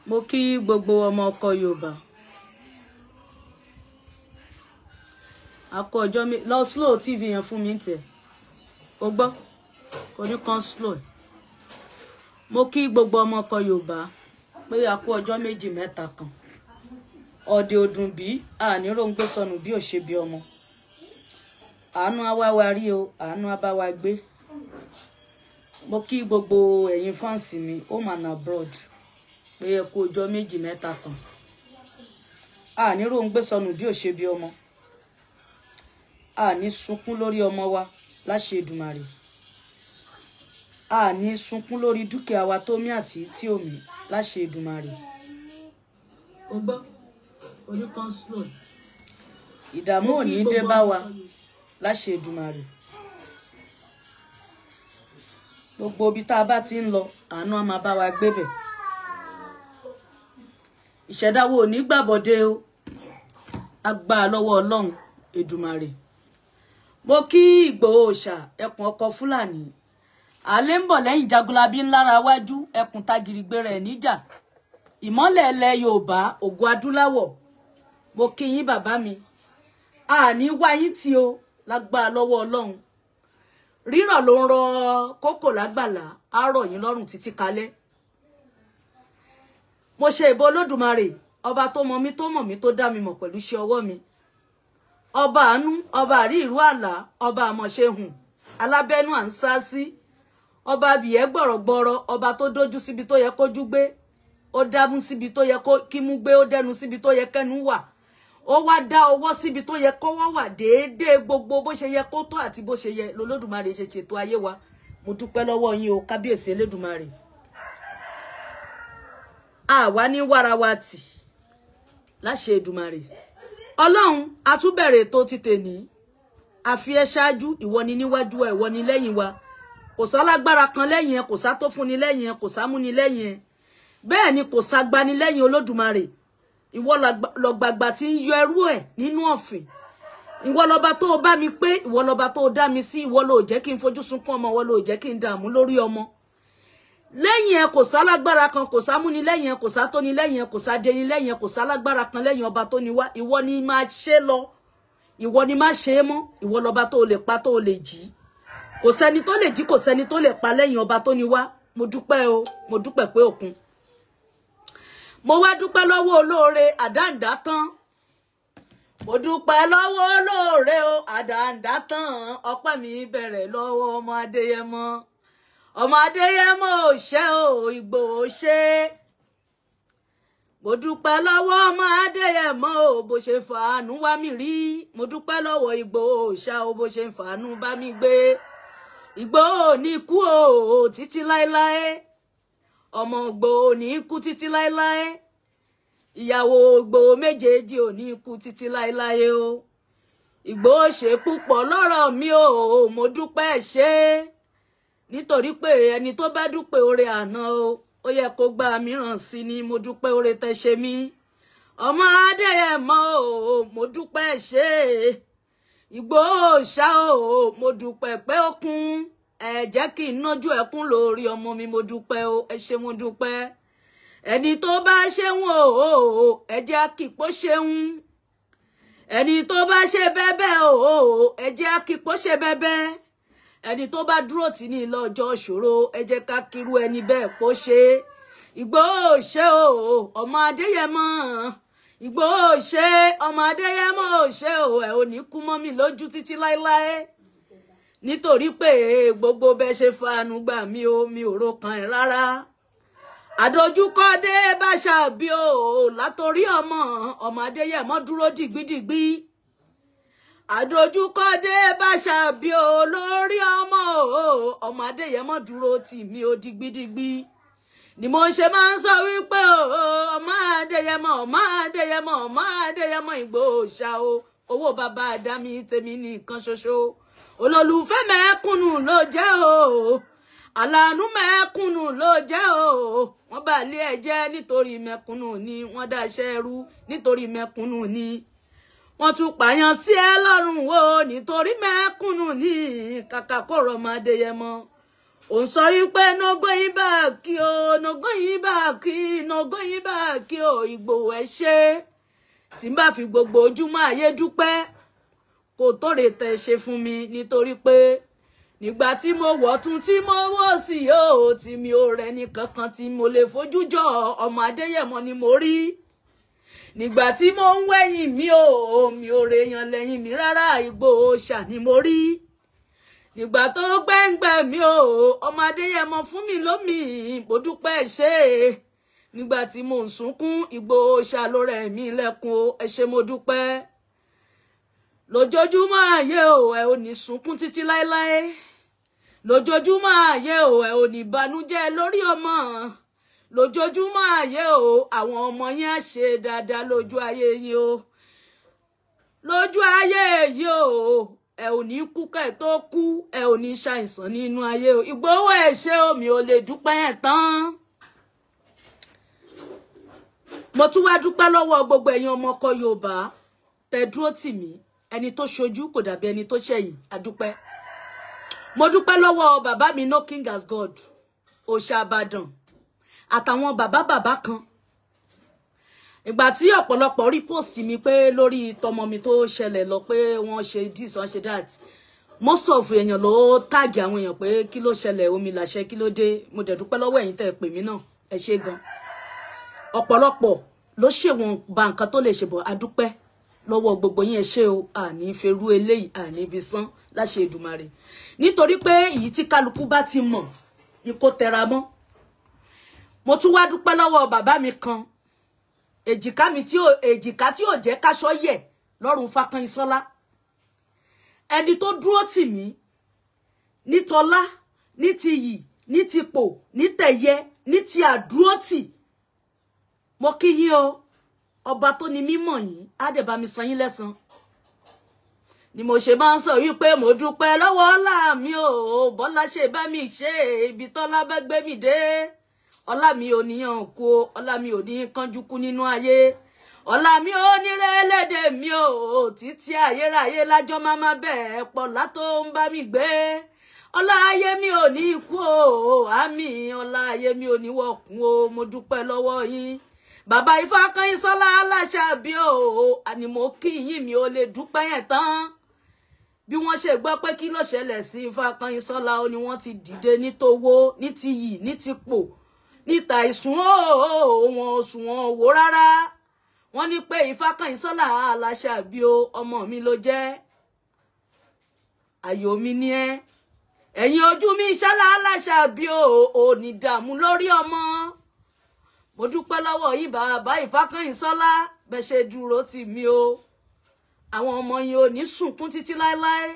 Mo kí gbogbo ọmọ ọkọ Yorùbá. A kú ọjọ́ mi lọ slow TV yẹn fún mi tẹ̀. O gbọ́? Kò ní kan slow. Mo kí gbogbo ọmọ ọkọ Yorùbá pé a kú ọjọ́ méjì mẹ́ta kan. Ọdẹ ọdún bí àní róńgbé sọnù bí ò ṣe bí ọmọ. Àánú á wá wa rí o, àánú á bá wa gbé. Mo kí gbogbo ẹ̀yin fans mi home and abroad pé ẹ kú ọjọ́ méjì mẹ́ta kan. Àní róńgbé sọnù bí ò ṣe bí ọmọ. Àní sunkún lórí ọmọ wa láṣẹ Èdùmàrè. Àní sunkún lórí dúkìá wa tó mí àti tí ò mí láṣẹ Èdùmàrè. O gbọ́? Oní kan slow. Ìdààmú ò ní dé bá wa láṣẹ Èdùmàrè. Gbogbo ibi tá a bá ti ń lọ, àánú á máa bá wa gbébẹ̀. Ìṣẹ̀dá wo ò ní gbàbọ̀dé o. Agbára lọ́wọ́ Ọlọ́run Èdùmàrè. Mo kí Ìgbòho Òòṣà ẹkùn ọkọ Fúlàní. Àlè ń bọ̀ lẹ́yìn Jagunlabi ńlára wájú ẹkùn tagìrìgbé rẹ̀ níjà. Ìmọ́lẹ̀ ilẹ̀ Yorùbá ògùn adúláwọ̀. Mo kí yín bàbá mi. Àní wá yín tí o lágbára lọ́wọ́ Ọlọ́run. Rírọ̀ ló ń rọ kókò lágbàlá, á rọ̀ yín lọ́rùn títí kalẹ̀. Mo ṣe ìbò Olódùmarè, ọba tó mọ̀ mí tó dá mi mọ̀ pẹ̀lú iṣẹ́ ọwọ́ mi. Ọba àánú, ọba àrí ìrú àlá, ọba àmọ̀ṣehùn, alábẹ́nú à ń sá sí. Ọba bìyẹ́ gbọ̀rọ̀gbọ̀rọ̀, ọba tó dójú síbi tó yẹ kójú gbé. Ó dámú síbi tó yẹ kímú gbé, ó dẹnu síbi tó yẹ kẹ́nu wà. Ó wá dá ọwọ́ síbi tó yẹ kọ́wọ́ wà déédéé gbogbo bó ṣe yẹ kó tó àti bó ṣe yẹ lolódùmarè ṣe ṣètò ayé wa. Mo dúpẹ́ lọ́wọ́ yín o, kábíyèsí Elédùmarè. Àwa ní wàràwà tì láṣẹ Èdùmàrè. Ọlọ́run a tún bẹ̀rẹ̀ ètò ti tèní. A fi ẹ́ ṣáájú, ìwọ ni níwájú ẹ, ìwọ ni lẹ́yìn wa. Kò sálágbára kan lẹ́yìn ẹ, kò sá tó fúnni lẹ́yìn ẹ, kò sámúni lẹ́yìn ẹ. Bẹ́ẹ̀ ni kò ságbani lẹ́yìn Olódùmarè. Ìwọ lọ̀gbàgbà tí ń yọ ẹrú ẹ̀ nínú ọ̀fìn. Ìwọ lọba tó bá mi pé, ìwọ lọba tó dá mi sí, ìwọ ló jẹ́ kí n fojú sunkún ọmọ, ìwọ ló jẹ́ kí n dààmú lórí ọmọ. Lẹ́yìn ẹ kò sálágbára kan, kò sámúni lẹ́yìn ẹ, kò sátóni lẹ́yìn ẹ, kò sádẹni lẹ́yìn ẹ, kò sálágbára kan lẹ́yìn ọba tó ni wá. Ìwọ ni máa ṣe lọ, ìwọ ni máa ṣe mọ́, ìwọ lọba tó lè pa tó lè jí. Kò sẹ́ni tó lè jí, kò sẹ́ni tó lè pa lẹ́yìn ọba tó ni wá. Mo dúpẹ́ o, mo dúpẹ́ pé òkun. Mo wá dúpẹ́ lọ́wọ́ olóore àdáǹdá tán. Mo dúpẹ́ lọ́wọ́ olóore o àdáǹdá tán. Ọpẹ́ mi bẹ̀rẹ̀ lọ́wọ́ ọmọ Adéyẹmọ. Ọmọ Adéyẹmọ ò ṣe o, Ìgbòho ṣe. Mo dúpẹ́ lọ́wọ́ ọmọ Adéyẹmọ o bó ṣe fàánú wá mi rí. Mo dúpẹ́ lọ́wọ́ Ìgbòho Òòṣà o bó ṣe fàánú bá mi gbé. Ìgbòho ní kú o títí láéláé. Ọmọ Ìgbòho ní kú títí láéláé. Ìyàwó Ìgbòho méjèèjì ò ní kú títí láéláé o. Ìgbòho ṣe púpọ̀ lọ́rọ̀ mi o, mo dúpẹ́ ṣe. Nítorí pé ẹni tó bá dúpẹ́ oore àná o, ó yẹ kó gbà mìíràn sí ni. Mo dúpẹ́ oore tẹ́ ṣe mí. Ọmọ Adéyẹmọ o, mo dúpẹ́ ṣe. Ìgbòho Òòṣà o, mo dúpẹ́ pé ó kún. Ẹ jẹ́ kí n nájú ẹkún lórí ọmọ mi, mo dúpẹ́ o, ẹ ṣé mo dúpẹ́. Ẹni tó bá ṣeun o, ẹ jẹ́ kípò ṣeun. Ẹni tó bá ṣe bẹ́bẹ́ o, ẹ jẹ́ kípò ṣe bẹ́bẹ́. Ẹni tó bá dúró tì ní lọ́jọ́ ṣòro, ẹ jẹ́ ká kírú ẹni bẹ́ẹ̀ pò ṣe. Ìgbòho Òòṣà o, ọmọ Adéyẹmọ. Ìgbòho Òòṣà, ọmọ Adéyẹmọ Òòṣà o, ẹ ò ní kú mọ́ mi lójú títí láéláé. Nítorí pé gbogbo bẹ́ ṣe fàánú gbà mí o, mi ò ro kan ẹ̀ rárá. Àdójúkọ dé bá ṣàbí o látorí ọmọ Adéyẹmọ dúró dìgbídìgbí. Àdójúkọ dé bá ṣàbí o lórí ọmọ Adéyẹmọ dúró tì mí o dìgbídìgbí. Ni mo ṣe máa ń sọ wípé ọmọ Adéyẹmọ, ọmọ Adéyẹmọ, ọmọ Adéyẹmọ Ìgbòho Òòṣà o, owó bàbá àdámi tèmi nìkan ṣoṣo. Olólùfẹ́ mẹ́kúnnù ló jẹ́ o, àlànú mẹ́kúnnù ló jẹ́ o. Wọ́n bá lé ẹ jẹ́ nítorí mẹ́kúnnù ni, wọ́n dáṣẹ́ ẹrú nítorí mẹ́kúnnù ni. Wọ́n tún pààyàn sí ẹ lọ́rùn o nítorí mẹ́kúnnù ni. Kàkà kó rọmọ Adéyẹmọ. ó ń sọ wípé no going back o, no going back, no going back o, Ìgbòho ẹ ṣé tí n bá fi gbogbo ojúmọ́ ayé dúpẹ́ kò tó rè tẹ́ ṣe fún mi nítorí pé nígbà tí mo wọ̀ tún tí mo wọ̀ sí o tí mi ò rẹ́ ní kankan tí mo lè fojú jọ ọmọ Adéyẹmọ ni mo rí nígbà tí mo ń wẹ̀yìn mi ò rèèyàn lẹ́yìn mi rárá Ìgbòho ṣà ni mo rí nígbà tó gbẹ̀ngbẹ̀ mi ọmọ Adéyẹmọ fún mi lómi mo dúpẹ́ ṣe nígbà tí mo ń sunkún Ìgbòho ṣà ló rẹ̀ mí lẹ́kún ẹ ṣé mo dúpẹ́ lójoojúmọ́ ayé ẹ ò ní sunkún títí láéláé lójoojúmọ́ ayé ẹ ò ní banújẹ́ lórí ọmọ lójoojúmọ́ ayé àwọn ọmọ yẹn á ṣe dáadáa lójú ayé yín lójú ayé yìí ẹ ò ní kú kẹ́ tó kú ẹ ò ní ṣàìsàn nínú ayé Ìgbòho ẹ ṣé mi ò lè dúpẹ́ yẹn tán mo tún wá dúpẹ́ lọ́wọ́ gbogbo ẹ̀yin ọmọ ọkọ Yorùbá tẹ́ dúró tì mí ẹni tó ṣojú kò dàbí ẹni tó ṣẹ̀yìn adúpẹ́ mo dúpẹ́ lọ́wọ́ bàbá mi no king as God Òòṣà Ìbàdàn àtàwọn bàbá kan ìgbà tí ọ̀pọ̀lọpọ̀ rí post mi pé lórí tọmọ mi tó ṣẹlẹ̀ lọ pé wọ́n ṣe this wọ́n ṣe that most of èèyàn ló tag àwọn èèyàn pé kí ló ṣẹlẹ̀ omi làṣẹ kí ló dé mo dẹ̀ dúpẹ́ lọ́wọ́ ẹ̀yin tẹ́ pè mí náà ẹ ṣé gan ọ̀pọ̀lọpọ̀ ló ṣèwọ̀n ba nǹkan tó lè ṣe bọ̀ adúpẹ́ lọ́wọ́ gbogbo yín ẹ ṣé o àní ferú eléyìí àní fi san láṣẹ Èdùmàrè nítorí pé èyí tí kálukú bá ti mọ̀ ni kó tẹra mọ́ mo tún wá dúpẹ́ lọ́wọ́ bàbá mi kan èjìká tí ò jẹ́ káṣọ yẹ̀ lọ́rùn Fákànyìnsọ́lá ẹni tó dúró tì mí ní tọlá ní ti yì ní ti pò ní tẹ̀yẹ ní ti àdúrótì mo kí yín o ọba tó ní mímọ̀ yín á dẹ̀ bá mi san yín lẹ́san ni mo ṣe máa ń sọ wípé mo dúpẹ́ lọ́wọ́ ọlá mi o bọ́lá ṣe bá mi ṣe ibi tọ́lá bá gbé mi dé ọlá mi ò níyàn kú ọlá mi ò ní kánjú kú nínú ayé ọlá mi ò ní rẹ́lẹ́dẹ̀ mi o títí ayérayé lájọ́ máma bẹ́ẹ̀ pọ̀ látó ń bá mi gbé ọlá ayé mi ò ní kú o àmì ọlá ayé mi ò ní wọ̀kùn o mo dúpẹ́ lọ́wọ́ yín bàbá Fákànyìnsọ́lá Aláṣàbí o àní mo kí yín mi ò lè dúpẹ́ yẹn tán bí wọ́n ṣe gbọ́ pé kí ló ṣẹlẹ̀ sí Fákànyìnsọ́lá ó ní wọ́n ti dìde ní towó ní ti yì ní ti pò níta ìsùn wọn sùn wọn wò rárá wọ́n ní pé Fákànyìnsọ́lá Aláṣàbí o ọmọ mi ló jẹ́ ayọ̀ mi ni ẹ̀yin ojú mi Ṣálá Aláṣàbí o ò ní dààmú lórí ọmọ mo dúpẹ́ lọ́wọ́ yín bàbá Fákànyìnsọ́lá bẹ́ ṣe dúró tì mí o àwọn ọmọ yín ò ní sunkún títí láéláé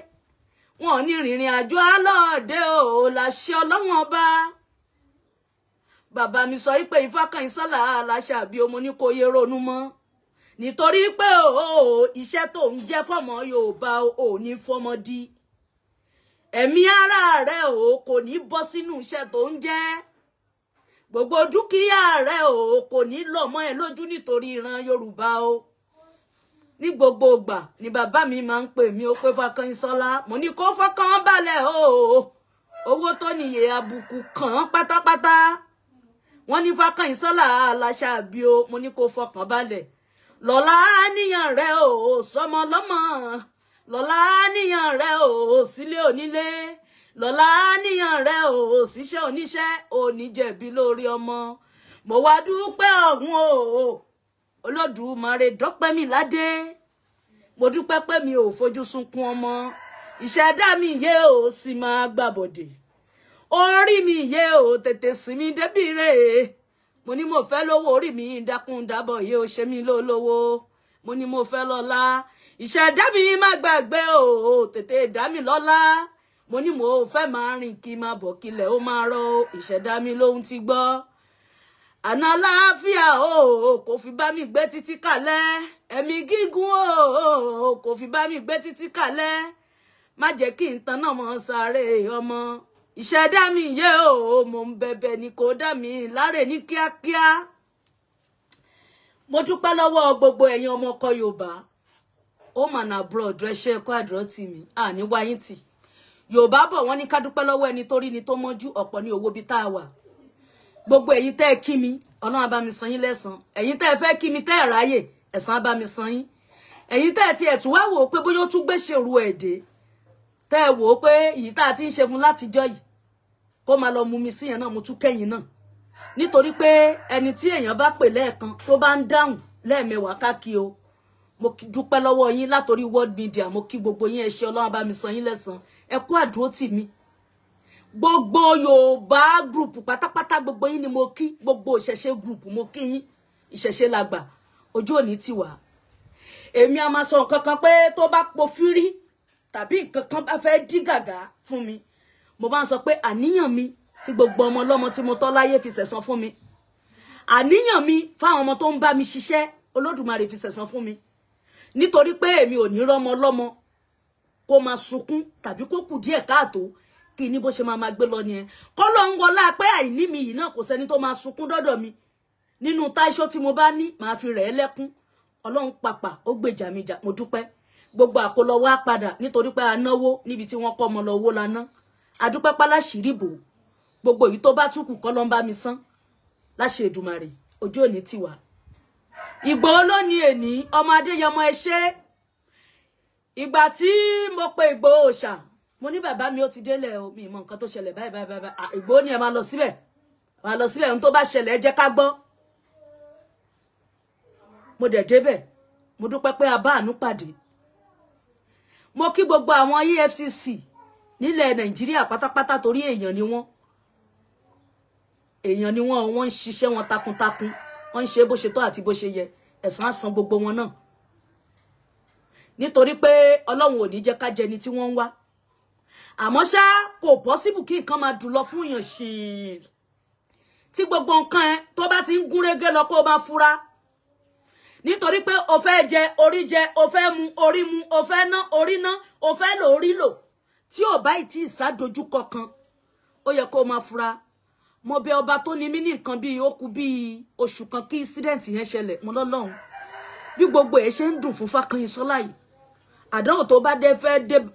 wọn ò ní rìnrìn àjò alọ́ọ̀dẹ o láṣẹ Ọlọ́run ọba bàbá mi sọ wípé Fákànyìnsọ́lá Aláṣàbí o mo ní kó yé ronú mọ́ nítorí pé iṣẹ́ tó ń jẹ́ fọ́mọ Yorùbá ò ní fọ́mọ dí ẹ̀mí ara rẹ̀ kò ní bọ́ sínú iṣẹ́ tó ń jẹ́ gbogbo dúkìá rẹ̀ kò ní lọ mọ́ ẹ lójú nítorí ìran Yorùbá o ní gbogbo ìgbà ni bàbá mi máa ń pè mí ó pé Fákànyìnsọ́lá mo ní kó fọkàn balẹ̀ owó tó níye àbùkù kàn pátápátá wọ́n ní Fákànyìnsọ́lá Aláṣàbí o mo ní kó fọkàn balẹ̀ lọ́lá níyàn rẹ̀ sọmọ lọ́mọ lọ́lá níyàn rẹ̀ sílé onílé lọ́lá níyàn rẹ̀ síṣẹ́ oníṣẹ́ oníjẹ̀bi lórí ọmọ mo wá dúpẹ́ ọ̀hún Olódùmarè dọ́pẹ́ mi ládé mo dúpẹ́ pé mi ò fojú sunkún ọmọ ìṣẹ̀dá mi yé sì máa gbàbọ̀dè orí mi yé tètè sí mi débi rè mo ní mo fẹ́ lówó orí mi dákun dábọ̀ yé ṣe mí lólówó mo ní mo fẹ́ lọ́lá ìṣẹ̀dá mi má gbàgbé tètè dá mi lọ́lá mo ní mo fẹ́ máa rìn kí máa bọ̀ kílẹ̀ ó máa rọ ìṣẹ̀dá mi lóhun ti gbọ́ àná láàfíà kò fi bá mi gbé títí kalẹ̀ ẹ̀mí gígùn kò fi bá mi gbé títí kalẹ̀ má jẹ́ kí n tan náà mọ́ sáré ọmọ ìṣẹ̀dá mi yé mo ń bẹ̀bẹ̀ ni kò dá mi láre ní kíákíá mo dúpẹ́ lọ́wọ́ gbogbo ẹ̀yin ọmọ ọkọ Yorùbá home and abroad ẹ ṣé kó àdúró tì mí àní wáyín tì Yorùbá bọ̀ wọ́n ní ká dúpẹ́ lọ́wọ́ ẹni tó rí ni tó mọ́jú, ọ̀pọ̀ ní owó bí tá a wà. Gbogbo ẹ̀yin tẹ́ kí mi, Ọlọ́run á bá mi san yín lẹ́san. Ẹ̀yin tẹ́ fẹ́ kí mi tẹ́ ráyè, ẹ̀san á bá mi san yín. Ẹ̀yin tẹ́ ti ẹ̀tù wá wò pé bóyá ó tún gbé ṣèrú ẹ̀dẹ́. Tẹ́ wò pé èyí tá a ti ń ṣe fún látijọ́ yìí kó máa lọ mú mi sí yẹn náà, mo tún kẹ́yìn náà. Nítorí pé ẹni tí èèyàn bá pè lẹ́ẹ̀kan tó bá ń dáhùn lẹ́ẹ̀mẹwàá káàkiri o. Mo dúpẹ́ lọ́wọ́ yín látorí world media, mo kí gbogbo yín, ẹ ṣé, Ọlọ́run bá mi san yín lẹ́san. Ẹ kú àdúró tì mí. Gbogbo Yorùbá group pátápátá gbogbo yín ni mo kí, gbogbo ìṣẹ̀ṣe group mo kí yín. Ìṣẹ̀ṣe làgbà, ojú òní ti wà. Èmi a máa sọ nǹkan kan pé tó bá po fírí tàbí nǹkan kan bá fẹ́ dí gàgà fún mi, mo bá ń sọ pé àníyàn mi sí gbogbo ọmọ ọlọ́mọ tí mo tọ́ láyé fi sẹ̀san fún mi. Àníyàn mi fáwọn ọmọ tó ń bá mi ṣiṣẹ́, Olódùmarè fi sẹ̀san fún mi. Nítorí pé èmi ò ní rọ́mọ lọ́mọ kó máa sunkún tàbí kó kù díẹ̀ káàtó kí ní bó ṣe máa gbé lọ nìyẹn. Kọ́lọ́ ń wọlá pé àìní mi yìí náà kò sẹ́ni tó máa sunkún dọ́dọ̀ mi. Nínú táìṣó tí mo bá ní, màá fi rẹ̀ ẹ́ lẹ́kún. Ọlọ́run pàpà ó gbèjà mi jà, mo dúpẹ́. Gbogbo àkólọ wá padà nítorí pé a náwó níbi tí wọ́n kọ́ ọmọ lọ owó la ná. A dúpẹ́ pálá ṣìrìbò. Gbogbo èyí tó bá túkù kọ́lọ́ ń bá mi san. Láṣẹ Èdùmàrè, ojú òní ti wà. Ìgbòho ló ní èní, ọmọ Adéyẹmọ ẹ ṣé. Ìgbà tí mo pe Ìgbòho Òòṣà, mo ní bàbá mi ó ti délẹ̀ o, mi mọ̀ nǹkan tó ṣẹlẹ̀ báyìí. Ìgbòho ni ẹ máa lọ síbẹ̀. Máa lọ síbẹ̀, ohun tó bá ṣẹlẹ̀ ẹ jẹ́ ká gbọ́. Mo dẹ̀ débẹ̀. Mo dúpẹ́ pé a bá àánú pàdé. Mo kí gbogbo àwọn EFCC nílẹ̀ Nàìjíríà pátápátá torí èèyàn ni wọ́n. Èèyàn ni wọ́n ń ṣiṣẹ́ wọn takuntakun. Wọ́n ń ṣe bó ṣe tọ́ àti bó ṣe yẹ. Ẹ̀san á san gbogbo wọn náà. Nítorí pé Ọlọ́run ò ní jẹ́ ká jẹ ni tí wọ́n ń wá. Àmọ́ ṣá kò possible kí nǹkan máa dùn lọ fún èèyàn ṣì. Tí gbogbo nǹkan ẹ tó bá ti ń gúnrégé lọ kó máa fura. Nítorí pé o fẹ́ jẹ, orí jẹ, o fẹ́ mu, orí mu, o fẹ́ ná, orí ná, o fẹ́ lò, orí lò. Tí ò bá ìtí ìsádojú kankan, ó yẹ kó máa fura. Mo bẹ̀ ọba tó ní mí ní nǹkan bí ó kù bí oṣù kan kí incident yẹn ṣẹlẹ̀, mo lọ́lọ́run. Bí gbogbo ẹ̀ ṣe ń dùn fún Fákànyìnsọ́lá yìí. Àdánwò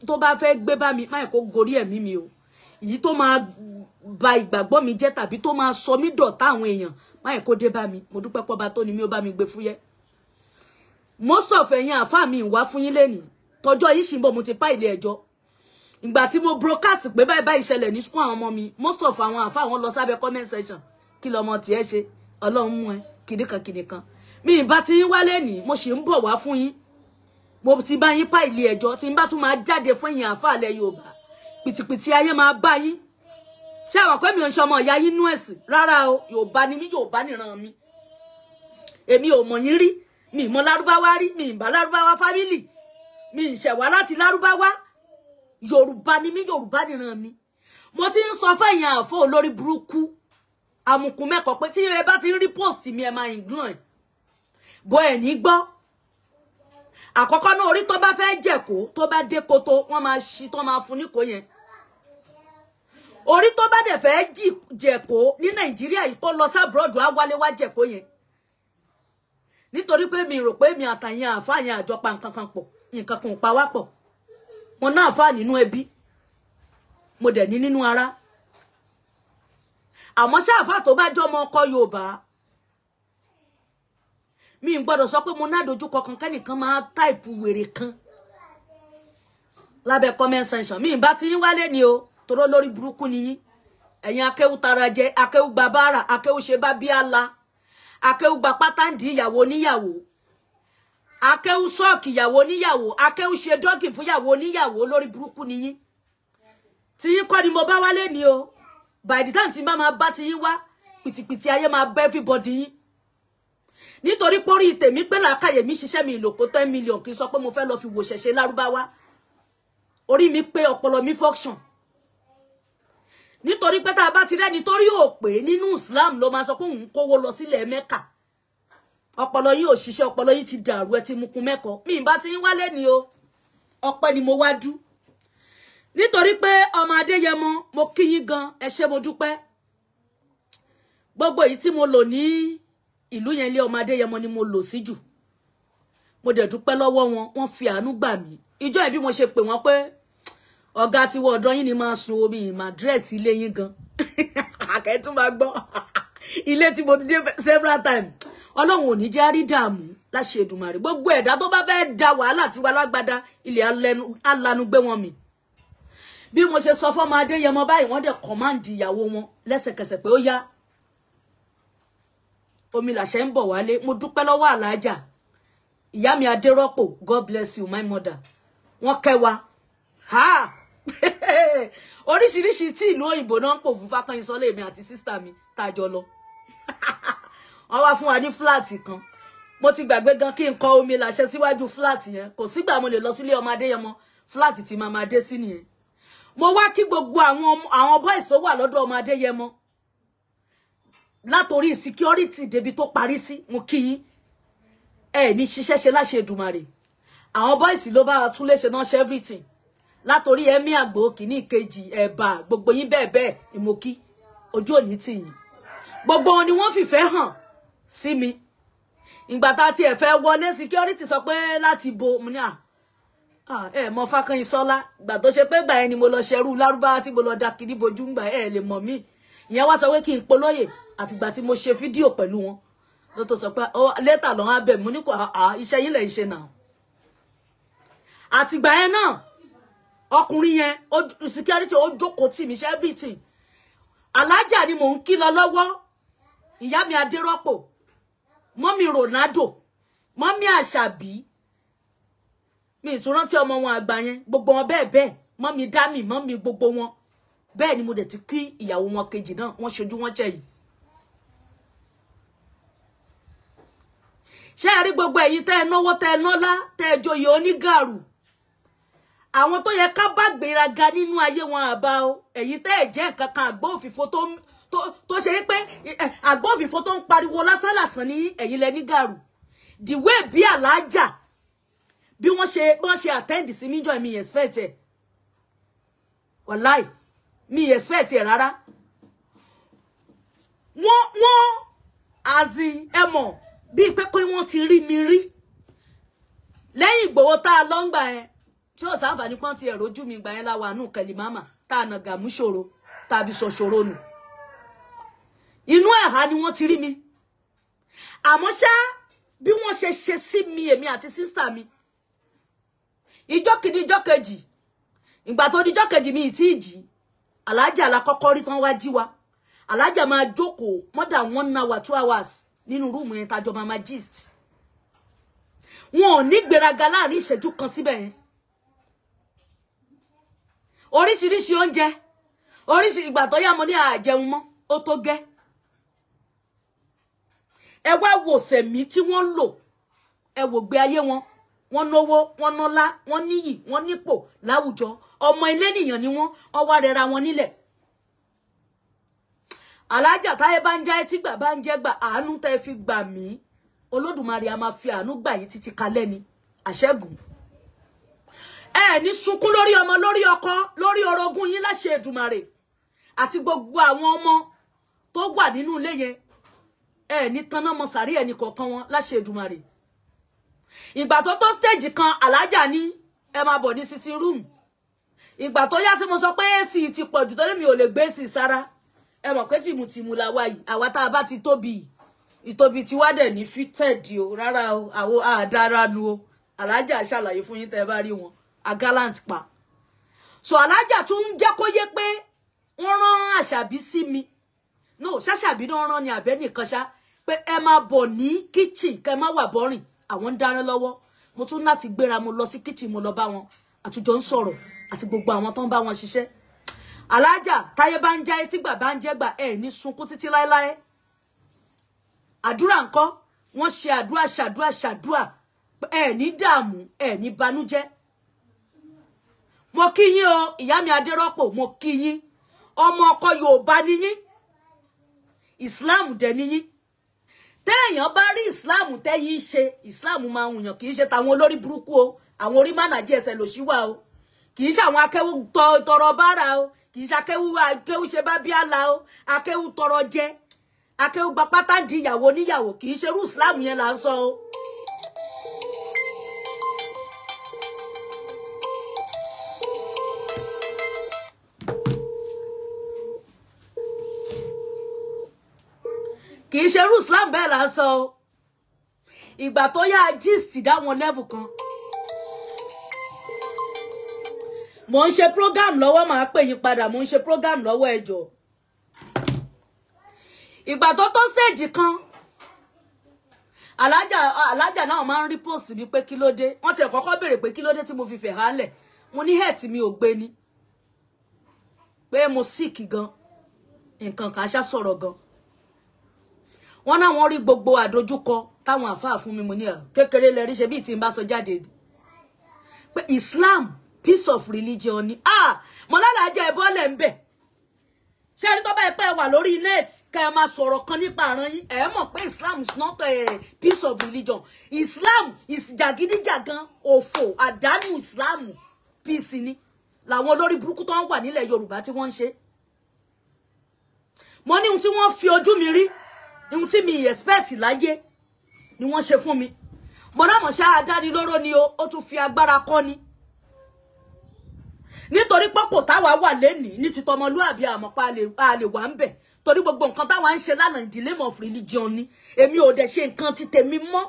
tó bá fẹ́ gbé bá mi, má kó gorí ẹ̀mí mi o. Èyí tó máa ba ìgbàgbọ́ mi jẹ́ tàbí tó máa sọ mí dọ̀tá àwọn èèyàn, má kó dé bá mi. Mo dúpẹ́ pé ọba tó ní mí ó bá mi gbé fúyẹ́. Most of ẹ̀yin àfáà mi wá fún yín lẹ́ni. Tọjọ́ yìí ṣì ń bọ̀ mo ti pa ilé ẹjọ́. Ìgbà tí mo broadcast pé báyìí ìṣẹ̀lẹ̀ ní school àwọn ọmọ mi, most of àwọn àfáà wọn lọ sábẹ́ comment section. Kí lọmọ tiẹ̀ ṣe? Ọlọ́run mú ẹ kìdíkan. Mi ìbá ti yín wá lẹ́ni, mo ṣì ń bọ̀ wá fún yín. Mo ti bá yín pa ilé ẹjọ́ tí ń bá tún máa jáde fún yín àfáà lẹ Yorùbá. Pìtìpìtì ayé máa bá yín. Ṣé àwọn pé mi ò ń ṣe ọmọ ìyá yín nú ẹ̀sìn? Rárá o, Yorùbá ni mí, Yorùbá nìran mi. Èmi ò mọ̀ yín rí. Mi mọ̀ Lárúbáwá rí, mi bá Lárúbáwá family. Mi ṣẹ̀wá láti Lárúbáwá. Yorùbá ni mí, Yorùbá nìran mi. Mo ti ń sọ fún ẹ̀yin àfọ olórí burúkú. Amukun mẹ́kọ̀ọ́ pé tí ẹ bá ti ń rí post mi ẹ máa ignore ẹ̀. Bọ́ ẹ̀ ní gbọ́. Àkọ́kọ́ náà orí tó bá fẹ́ jẹ̀kó, tó bá dé koto, wọ́n máa ṣí tó máa fún níkó yẹn. Orí tó bá dẹ̀ fẹ́ jẹ̀kó ní Nàìjíríà yìí tó lọ sí abroad á wálé wá jẹ̀kó yẹn. Nítorí pé mi rò pé mi àtàyàn àfáà yẹn àjọpa nǹkan kan pọ̀, nǹkan kan ò pa wá pọ̀. Mo ná àfáà nínú ẹbí, mo dẹ̀ ní nínú ara. Àmọ́ ṣá àfáà tó bá jọmọ ọkọ Yorùbá, mi ń gbọ́dọ̀ sọ pé mo ná dojúkọ kan kẹ́nìkan máa táìpù wèrè kan lábẹ́ comment section. Mi ń bá ti yín wálé ni o, toró lórí burúkú ni yín. Ẹ̀yin akéwù tara jẹ, akéwù gba bára, akéwù ṣe bá bí àlá. Akéwù gba pátánì ìyàwó níyàwó. Akéwù sọ́ọ̀kì ìyàwó níyàwó. Akéwù ṣe dọ́gì fún ìyàwó níyàwó lórí burúkú ni yín. Tí yín kọ́ ni mo bá wálé ni o. By the time tí bá máa bá ti yín wá, pìtìpìtì ayé máa bá everybody yín. Nítorí pórí tèmi pé làákàyè mi ṣiṣẹ́ mi ìlòkó 10 million kì í sọ pé mo fẹ́ lọ fi wò ṣẹ̀ṣẹ̀ Lárúbáwá. Orí mi pé ọpọlọ mi function. Nítorí pé tá a bá ti rẹ́ni torí ò pé nínú Islam ló máa sọ pé òun kówó lọ sílẹ̀ Mẹ́kà. Ọpọlọ yìí ò ṣiṣẹ́, ọpọlọ yìí ti dàrú, ẹ ti mukun mẹ́kọ̀ọ́. Mi bá ti ń wálé ni o. Ọpẹ́ ni mo wá dú. Nítorí pé ọmọ Adéyẹmọ, mo kí yín gan, ẹ ṣé mo dúpẹ́. Gbogbo èyí tí mo lò ní ìlú yẹn lé ọmọ Adéyẹmọ ni mo lò sí jù. Mo dẹ̀ dúpẹ́ lọ́wọ́ wọn, wọ́n fi àánú gbà mí. Ìjọ́ ìbí mo ṣe pè wọ́n pé ọ̀gá tí wọ́n ọ̀dọ́ yín ni máa sun omi ìmọ̀ àdírẹ́sì ilé yín gan àkẹ́tún máa gbọ́ ilé tí mo ti dé several times ọlọ́run ò ní jẹ́ rí dààmú láṣẹ Èdùmàrè gbogbo ẹ̀dá tó bá fẹ́ da wàhálà tí wà lágbádá ilẹ̀ alanu gbé wọn mì bí mo ṣe sọ fọ́mọ Adéyẹmọ báyìí wọ́n dẹ̀ kọ́máǹdì ìyàwó wọn lẹ́sẹ̀kẹsẹ̀ pé ó yá omi làṣẹ ń bọ̀ wálé mo dúpẹ́ lọ́wọ́ Aláàjà ìyá mi Adérọ́pò God bless you my mother wọ́n kẹwa ha oríṣiríṣi tí ìlú òyìnbó náà ń pò fún Fákànyìnsọ́lá èmi àti sísítà mi tàjọ lọ wọ́n wá fún wa ní fúláàtì kan mo ti gbàgbé gan kí n kọ omi làṣẹ síwájú fúláàtì yẹn kò sígbà mo lè lọ sílé ọmọ Adéyẹmọ fúláàtì tí màmá dé sí nìyẹn mo wá kí gbogbo àwọn boys tó wà lọ́dọ̀ ọmọ Adéyẹmọ látorí security débi tó parí sí mo kí yín ní ṣiṣẹ́ ṣe láṣẹ Èdùmàrè àwọn boys ló bá tún léṣe náà ṣe everything látorí ẹ̀mí àgbò kìíní kejì ẹ̀bà gbogbo yín bẹ́ẹ̀ bẹ́ẹ̀ ni mo kí ojú òní tì yín gbogbo wọn ni wọ́n fìfẹ́ hàn sí mi ìgbà tá tí ẹ fẹ́ wọlé security sọ pé láti bo mo ní mọ Fákànyìnsọ́lá ìgbà tó ṣe pé gbà ẹ ni mo lọ ṣerú lárúbáwá tí mo lọ da kiri bojú ń gbà ẹ lè mọ̀ mí ìyẹn wá sọ pé kí n polóyè àfìgbà tí mo ṣe fídíò pẹ̀lú wọn ló tó sọ pé lẹ́tà lọ́wọ́ abẹ́ mo ní kò iṣẹ́ yín lẹ̀ ń ṣe náà àtìgbà yẹn náà ọkùnrin yẹn security ó jókòó tì mí ṣe everything Aláàjà ni mò ń kí lọ lọ́wọ́ ìyá mi Adérọ́pò mọ́mí Ronaldo mọ́mí Àṣàbí mi ìtúrántí ọmọ wọn àgbà yẹn gbogbo wọn bẹ́ẹ̀ bẹ́ẹ̀ mọ́mí Dámì mọ́mí gbogbo wọn bẹ́ẹ̀ ni mo dẹ̀ ti kí ìyàwó wọn kejì náà wọ́n ṣojú wọn jẹ́ yìí ṣé ẹ rí gbogbo èyí tẹ́ ẹ náwó tẹ́ ẹ nọ́lá tẹ́ ẹ joyè onígàrú àwọn tó yẹ ká bá gbéraga nínú ayé wọn àbá o èyí tẹ́ ẹ jẹ́ nǹkan kan àgbó òfìfo tó ṣe pé àgbó òfìfo tó ń pariwo lásánlàsán ní ẹ̀yin lẹ ní gàrú the way bí Aláàjà bí wọ́n ṣe attend sí mi jọ mi expect ẹ̀ wàláì mi expect ẹ̀ rárá wọ́n àzì ẹ̀mọ̀ bíi pé wọ́n ti rí mi rí lẹ́yìn Ìgbòho tá a lọ ń gbà yẹn tí ó sáǹfààní pọ́n ti ẹ̀rọ ojú mi gbà yẹn láwa nù Kẹlìmámà tá a nà gàmú ṣòro tàbí sọ ṣòro nù inú ẹ̀há ni wọ́n ti rí mi àmọ́ ṣá bí wọ́n ṣe ṣe sí mi èmi àti sísítà mi ìjọ́ kìíní ìjọ́ kejì ìgbà tó di ìjọ́ kejì mi ì tí ì jí Aláàjà la kọ́kọ́ rí tán wá jí wa Aláàjà máa jókòó more than 1 hour 2 hours nínú rúùmù yẹn tájọ máa gist wọn ò ní gbéraga láàrin ìṣẹ́jú kan síbẹ̀ yẹn oríṣiríṣi oúnjẹ oríṣiríṣi ìgbà tó yá mo ní àjẹun mọ́ ó tó gẹ́ ẹ wá wò sẹ̀mí tí wọ́n lò ẹ wò gbé ayé wọn wọ́n náwó wọ́n nọ́lá wọ́n níyì wọ́n nípò láwùjọ ọmọ ilé nìyàn ni wọ́n wá rẹra wọn nílẹ̀ Aláàjà táyé bá ń já etí gbà bá ń jẹ́ gbà àánú tẹ́ fi gbà mí Olódùmarè a máa fi àánú gbà yín títí kalẹ́ ni àṣẹ́gun ẹ ní sunkún lórí ọmọ lórí ọkọ lórí orogún yín láṣẹ Èdùmàrè àti gbogbo àwọn ọmọ tó wà nínú ilé yẹn ẹ ní tanná mọ sàrí ẹni kọ̀ọ̀kan wọn láṣẹ Èdùmàrè ìgbà tó tó stage kan Aláàjà ní ẹ máa bọ̀ ní sitting room ìgbà tó yá tí mo sọ pé AC ti pọ̀jù torí mi ò lè gbé AC sára ẹ mọ̀ pé tìmùtìmù la wá yìí àwa tá a bá ti tóbi ìtóbi tí wá dẹ̀ ní fitted o rárá o àwọn àdára nu o Aláàjà ṣàlàyé fún yín tẹ́ bá rí wọn a gallant pa so Aláàjà tún ń jẹ́ kó yé pé wọ́n rán Àṣàbí sí mi no ṣàṣàbí náà rán ni àbẹ́ nìkan ṣá pé ẹ máa bọ̀ ní kitchen kẹ́ má wà bọ́rìn àwọn ń dáná lọ́wọ́ mo tún láti gbéra mo lọ sí kitchen mo lọ bá wọn àtújọ ń sọ̀rọ̀ àti gbogbo àwọn tó ń bá wọn ṣiṣẹ́ Aláàjà táyé bá ń já etí gbà bá ń jẹ́ gbà ẹ ní sunkún títí láéláé àdúrà ńkọ́ wọ́n ṣe ṣàdúrà ẹ ní dààmú ẹ ní banújẹ́ mo kí yín o ìyá mi Adérọ́pò mo kí yín ọmọ ọkọ Yorùbá ni yín Islam dẹ̀ ni yín téèyàn bá rí Islam tẹ́yìn ṣe Islam máa ń yàn kì í ṣe tàwọn olórí burúkú o àwọn orí mánàjì ẹsẹ̀ lòṣìwà o kì í ṣe àwọn akéwú tọrọ bára o kì í ṣe akéwú ṣe bá bí àlà o akéwú tọrọ jẹ akéwú gba pátá di ìyàwó níyàwó kì í ṣe irú Islam yẹn là ń sọ o. kì í ṣe irú Islam bẹ́ẹ̀ là ń sọ o. Ìgbà tó yá gist dá wọn level kan. Mo ń ṣe program lọ́wọ́, màá pè yín padà, mo ń ṣe program lọ́wọ́ ẹ jọ̀ọ́. Ìgbà tó tó stage kan, alájà náà máa ń rí post mi pé kí ló dé. Wọ́n ti kọ́kọ́ béèrè pé kí ló dé tí mo fi fẹ̀ hálẹ̀. Mo ní health mi ò gbé ni. Pé mo sick gan. Nǹkan kan ṣá sọ̀rọ̀ gan. Wọ́n náà wọ́n rí gbogbo àdójúkọ táwọn àfáà fún mi, mo ní kékeré lẹ rí ṣe bí tí n bá sọ jáde. Pé Islam piece of religion ni. Mo lára jẹ́ ẹbọ́lẹ̀ ń bẹ̀. Ṣé rí tó bá pẹ́ wà lórí net kẹ́ máa sọ̀rọ̀ kan nípa àrán yín, ẹ mọ̀ pé Islam is not a piece of religion. Islam is jàgídíjàgan, òfò, àdánù Islam peace ni. Làwọn olórí burúkú tó ń wà nílẹ̀ Yorùbá tí wọ́n ń ṣe. Mo ní ohun tí wọ́n fi ojú mi rí, ohun tí mi expect láyé ni wọ́n ṣe fún mi. Mo dámọ̀ ṣá adánilóró ni ó tún fi agbára kọ́ ni. Nítorí pọ́pọ̀ táwa wà lẹ́nìí ní títọmọlúàbí àmọ́pá a lè wà ń bẹ̀. Torí gbogbo nǹkan táwa ń ṣe lánàá in the name of religion ni. Èmi ò dẹ̀ ṣe nǹkan ti tèmi mọ́.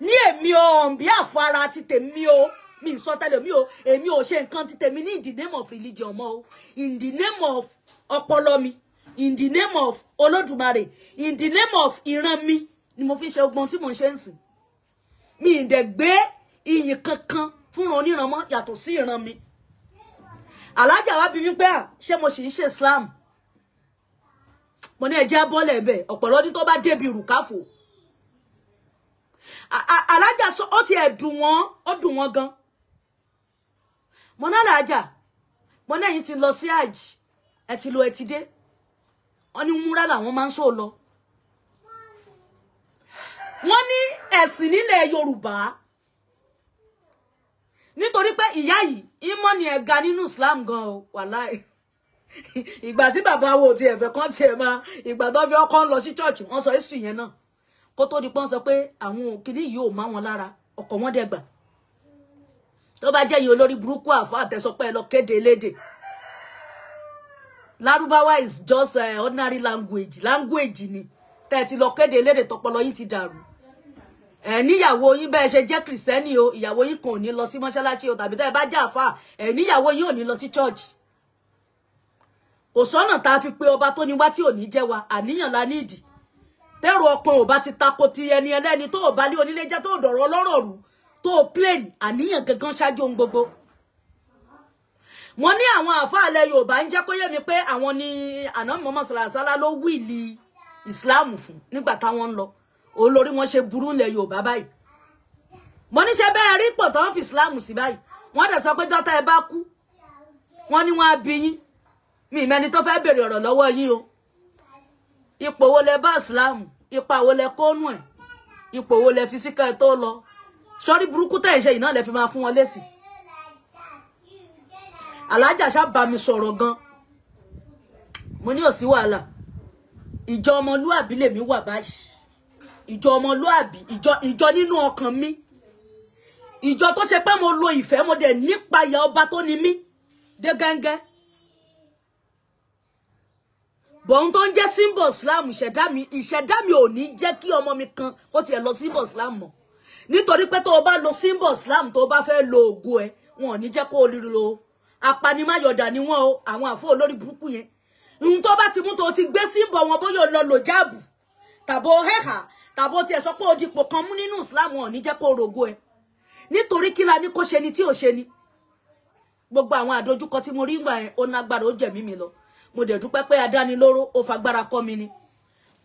Ní èmi ò bí àfara ti tèmi o. Mi sọ tẹ́lẹ̀ mi o. Èmi ò ṣe nǹkan ti tèmi ní in the name of religion mọ́ o. In the name of ọpọlọ mi. In the name of Olódùmarè. In the name of ìran mi ni mo fi ṣe ogbon tí mo ṣe ń sìn. Mi ì dẹ̀ gbé iyì kankan fún oníran mọ́ yàtọ̀ sí ìran mi. Alájà wá bí mi pé ṣé mo sì ń ṣe Islam. Mo ní ẹjẹ́ bọ́lẹ̀ bẹ̀ ọ̀pọ̀lọ́ ní tó bá débi rùkáfò. Alájà sọ ó ti ẹ̀dùn wọn, ó dùn wọn gan. Mo ní alájà, mo ní ẹ̀yin ti lọ sí hajj, ẹ ti lọ ẹ ti dé. Wọ́n ní múra làwọn máa ń sọ lọ. Wọ́n ní ẹ̀sìn nílẹ̀ Yorùbá. Nítorí pé ìyá yìí ìmọ̀ ni ẹ̀ga nínú Islam gan o wàláì. Ìgbà tí bàbá wo ti ẹ̀fẹ̀ kan ti ẹ̀ máa ìgbà tó fi ọkọ ń lọ sí church wọ́n sọ history yẹn náà. Kó tó di pọ́n sọ pé àwọn kìíní yìí ò má wọn lára ọkọ̀ wọn dẹ̀gbà. Tó bá jẹ́ yìí olórí burúkú àfọ́ àtẹ̀sọpẹ́ lọ kéde lédè. Lárúbáwá is just ordinary language ni. Tẹ́ ti lọ kéde lédè tọpọlọ yín ti dàrú. Níyàwó yín bẹ́ẹ̀ ṣe jẹ́ Kristẹni o, ìyàwó yín kan ò ní lọ sí mọ́ṣáláṣí o, tàbí tẹ́ bá jẹ́ àfáà, níyàwó yín ò ní lọ sí church. Kò sọ́nà tá a fi pé ọba tó ní wá tí ò ní jẹ́ wa, àníyàn la nídìí. Tẹ́rù ọkàn ò bá ti tako ti ẹni ẹlẹ́ni tó ò bá lé onílé jẹ́ tó dọ̀rọ̀ ọlọ́rọ̀ rú, tó plain, àníyàn gangan ṣáájú ohun gbogbo. Wọ́n ní àwọn àfáà ilẹ̀ Yorùbá ń jẹ́ kó yé mi pé àwọn ni Ànábì Muhammad sallallahu alaihi wasallam ló wíìlì Islam fún nígbà táwọn ń lọ. Olórí wọn ṣe burú ilẹ̀ Yorùbá báyìí. Mo ní ṣe bẹ́ẹ̀ rí pọ̀ tó ń fi Islam sí báyìí. Wọ́n dẹ̀ sọ pé jọ́tà ẹ bá kú. Wọ́n ní wọ́n á bí yín. Mi mẹ́ni tó fẹ́ bèrè ọ̀rọ̀ lọ́wọ́ yín o. Ipò wo lẹ bá Islam? Ipa wo lẹ kónú ẹ̀? Ipò wo lẹ fi síkà tó lọ? Sọ́rí burúkú tẹ̀ ṣe iná lẹ fi máa fún wọn lésì. Alájà ṣá bá mi sọ̀rọ̀ gan. Mo ní ò sí wàhálà. Ìjọ ọmọlúàbí lèmi wà báyìí. Ìjọ ọmọlúàbí, ìjọ nínú ọkàn mi. Ìjọ tó ṣe pé mo lo ìfẹ́ mo dẹ̀ nípa ìyá ọba tó ní mí dé gẹ́ngẹ́. Bọ̀n tó ń jẹ́ symbol Islam ìṣẹ̀dá mi ò ní jẹ́ kí ọmọ mi kan kó tiẹ̀ lọ symbol Islam mọ́. Nítorí pé tó o bá lo symbol Islam tó o bá fẹ́ lo ògo ẹ, wọn ò ní jẹ́ kó o lo apanimáyọ̀dà ni wọ́n o, àwọn àfọ olórí burúkú yẹn. Ohun tó bá ti mú tó o ti gbé symbol wọn bóyá o lọ jáàbù tàbó hẹ́hà tàbó tiẹ̀ sọ pé o dipò kan mú nínú Islam wọn ò ní jẹ́ kó o rògo ẹ. Nítorí kí la ní kó ṣe ni tí ò ṣe ni. Gbogbo àwọn àdójúkọ tí mo rí gbà yẹn ó nágbára ó jẹ̀mí mi lọ. Mo dẹ̀ dúpẹ́ pé adánilóró ó fagbára kọ́ mi ni.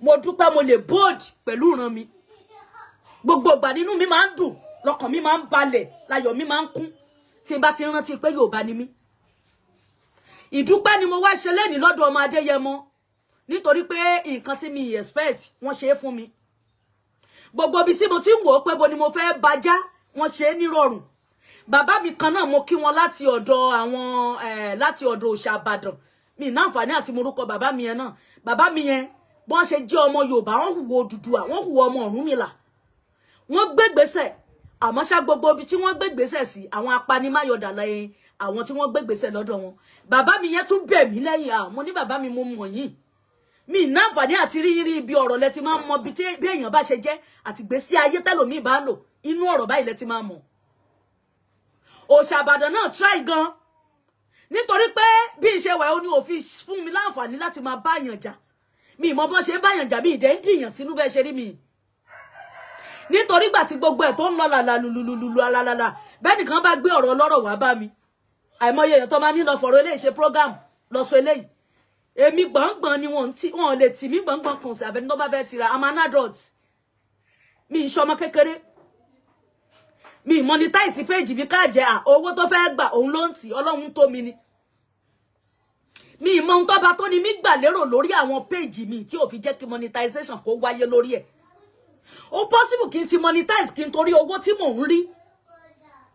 Mo dúpẹ́ mo lè bold pẹ̀lú ìran mi. Gbogbo ìgbà nínú mi máa ń dùn, lọ́kàn mi máa ń balẹ̀, láyọ̀ mi máa ń kún tí n bá ti rántí pé Yorùbá ni mí. Ìdúpẹ́ ni mo wá ṣe lẹ́ni lọ́dọ̀ ọmọ Adéyẹmọ nítorí pé nǹkan tí mi expect wọ́n ṣe é fún mi. Gbogbo ibi tí mo ti ń wò ó pé bo ni mo fẹ́ bàjá wọ́n ṣe é nírọ̀rùn. Bàbá mi kan náà mo kí wọn láti ọ̀dọ̀ òòṣà Ìbàdàn. Mi ní àǹfààní àti morúkọ bàbá mi yẹn náà. Bàbá mi yẹn bọ́n ṣe jẹ́ ọmọ Yorùbá wọ́n hùwà Odùduwà wọ́n hùwà ọmọ Ọ̀rúnmìlà. Wọ́n gbégbèsè àmọ́ ṣá gbogbo ibi tí wọ́n gbégbèsè sí àwọn apanimáyọ̀dà lẹ́yìn àwọn tí wọ́n gbégbèsè lọ́dọ̀ wọn. Bàbá mi yẹn tún bẹ̀ mí lẹ́yìn mo ní bàbá mi mo mọ̀ yín. mi náfàní àti rí ibi ọ̀rọ̀ lẹ ti máa mọ̀ bí èèyàn bá ṣe jẹ́ àti gbésí ayé tẹ́lòmíì bá lò inú ọ̀rọ̀ báyìí lẹ ti máa mọ̀. Òòṣà Ìbàdàn náà try gan nítorí pé bí iṣẹ́ wà ó ní òfin fún mi láǹfààní láti máa bá èèyàn jà mi mọ̀ bó ṣe bá èèyàn jà mi ìdẹ́ ń dìyàn sínú bẹ́ẹ̀ ṣe rí mi nítorí gbà tí gbogbo ẹ̀ tó ń lọ làlà lùlùlùlù alálàlà bẹ́ẹ̀ nìkan bá gbé ọ̀rọ̀ ọlọ́rọ̀ wá bá mi àìmọye èèyàn tó máa ní lọ fọ̀rọ̀ eléyìí ṣe program lọ sọ eléyìí èmi gbọ̀ngbọ̀n ni wọ́n lè tì mí gbọ̀ngbọ̀n kan sí àbẹ́ni tó bá fẹ́ tira I'm an adult mi ìṣọmọ kékeré mi monetize page mi káàjẹ́ owó tó fẹ́ gbà òun ló ń tì ọlọ́run tó mi ni mi ìmọ̀ ohun tó bá tó ni mi gbà lérò lórí àwọn page mi tí ò fi jẹ́ kí monetization kó wáyé lórí ẹ̀ ó possible kí n ti monetize kí n torí owó tí mò ń rí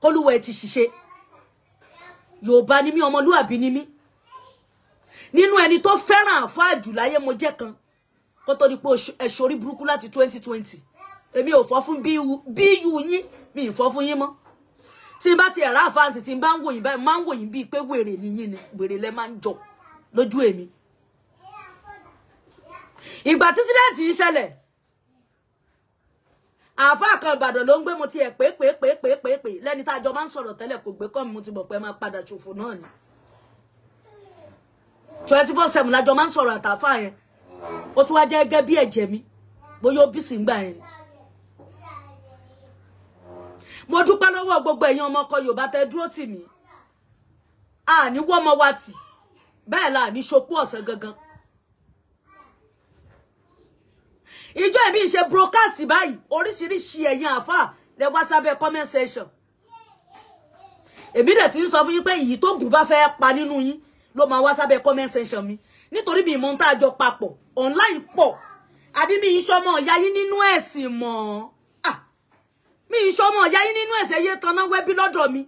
kólúwẹ̀ ti ṣiṣẹ́ Yorùbá ni mí ọmọlúàbí ni mí nínú ẹni tó fẹ́ràn àfáà jù láyé mo jẹ́ kan kó tó di pé ẹ̀ṣọ́ orí burúkú láti 2020 èmi ò fọ́ fún bíyú yín mi ì fọ́ fún yín mọ́ tí n bá ti ẹ̀rá àfáàsì tí n bá ń wò yín báyìí máa ń wò yín bíi pé wèrè nìyín ni wèrè lẹ máa ń jọ lójú èmi ìgbà tí sídẹ̀ẹ̀tì ń ṣẹlẹ̀ àfáà kan Ìbàdàn ló ń gbé mo ti ẹ̀ pé lẹ́ni tá a jọ máa ń sọ̀rọ̀ tẹ́lẹ̀ kò gbé kọ́ mi mo ti mọ̀ pé máa padà ṣòfò náà ni 24/7 lájọ máa ń sọ̀rọ̀ àtàfáà yẹn ó tún wá jẹ́ gẹ́gẹ́ bí ẹ̀jẹ̀ mi bóyá ó bí sí ń gbà yẹn mo dúpẹ́ lọ́wọ́ gbogbo ẹ̀yin ọmọ ọkọ Yorùbá tẹ́ dúró tì mí ní wọ́mọ wa tì bẹ́ẹ̀ la ní ṣopó ọ̀sẹ̀ gangan ìjọ ẹ̀mí ṣe broadcast báyìí oríṣiríṣi ẹ̀yin àfáà lẹ wá sábẹ́ comment section èmi dẹ̀ ti ń sọ fún yín pé èyí tó gùn bá fẹ́ pa nínú yín ló máa wá sábẹ́ comment section mi nítorí mi ìmọ̀ ń tá a jọ papọ̀ online pọ̀ àbí mi ìṣọmọ ọ̀yá yín nínú ẹ̀sìn mọ́ mi ìṣọmọ ọ̀yá yín nínú ẹ̀sìn yé tanná wẹ́bí lọ́dọ̀ mi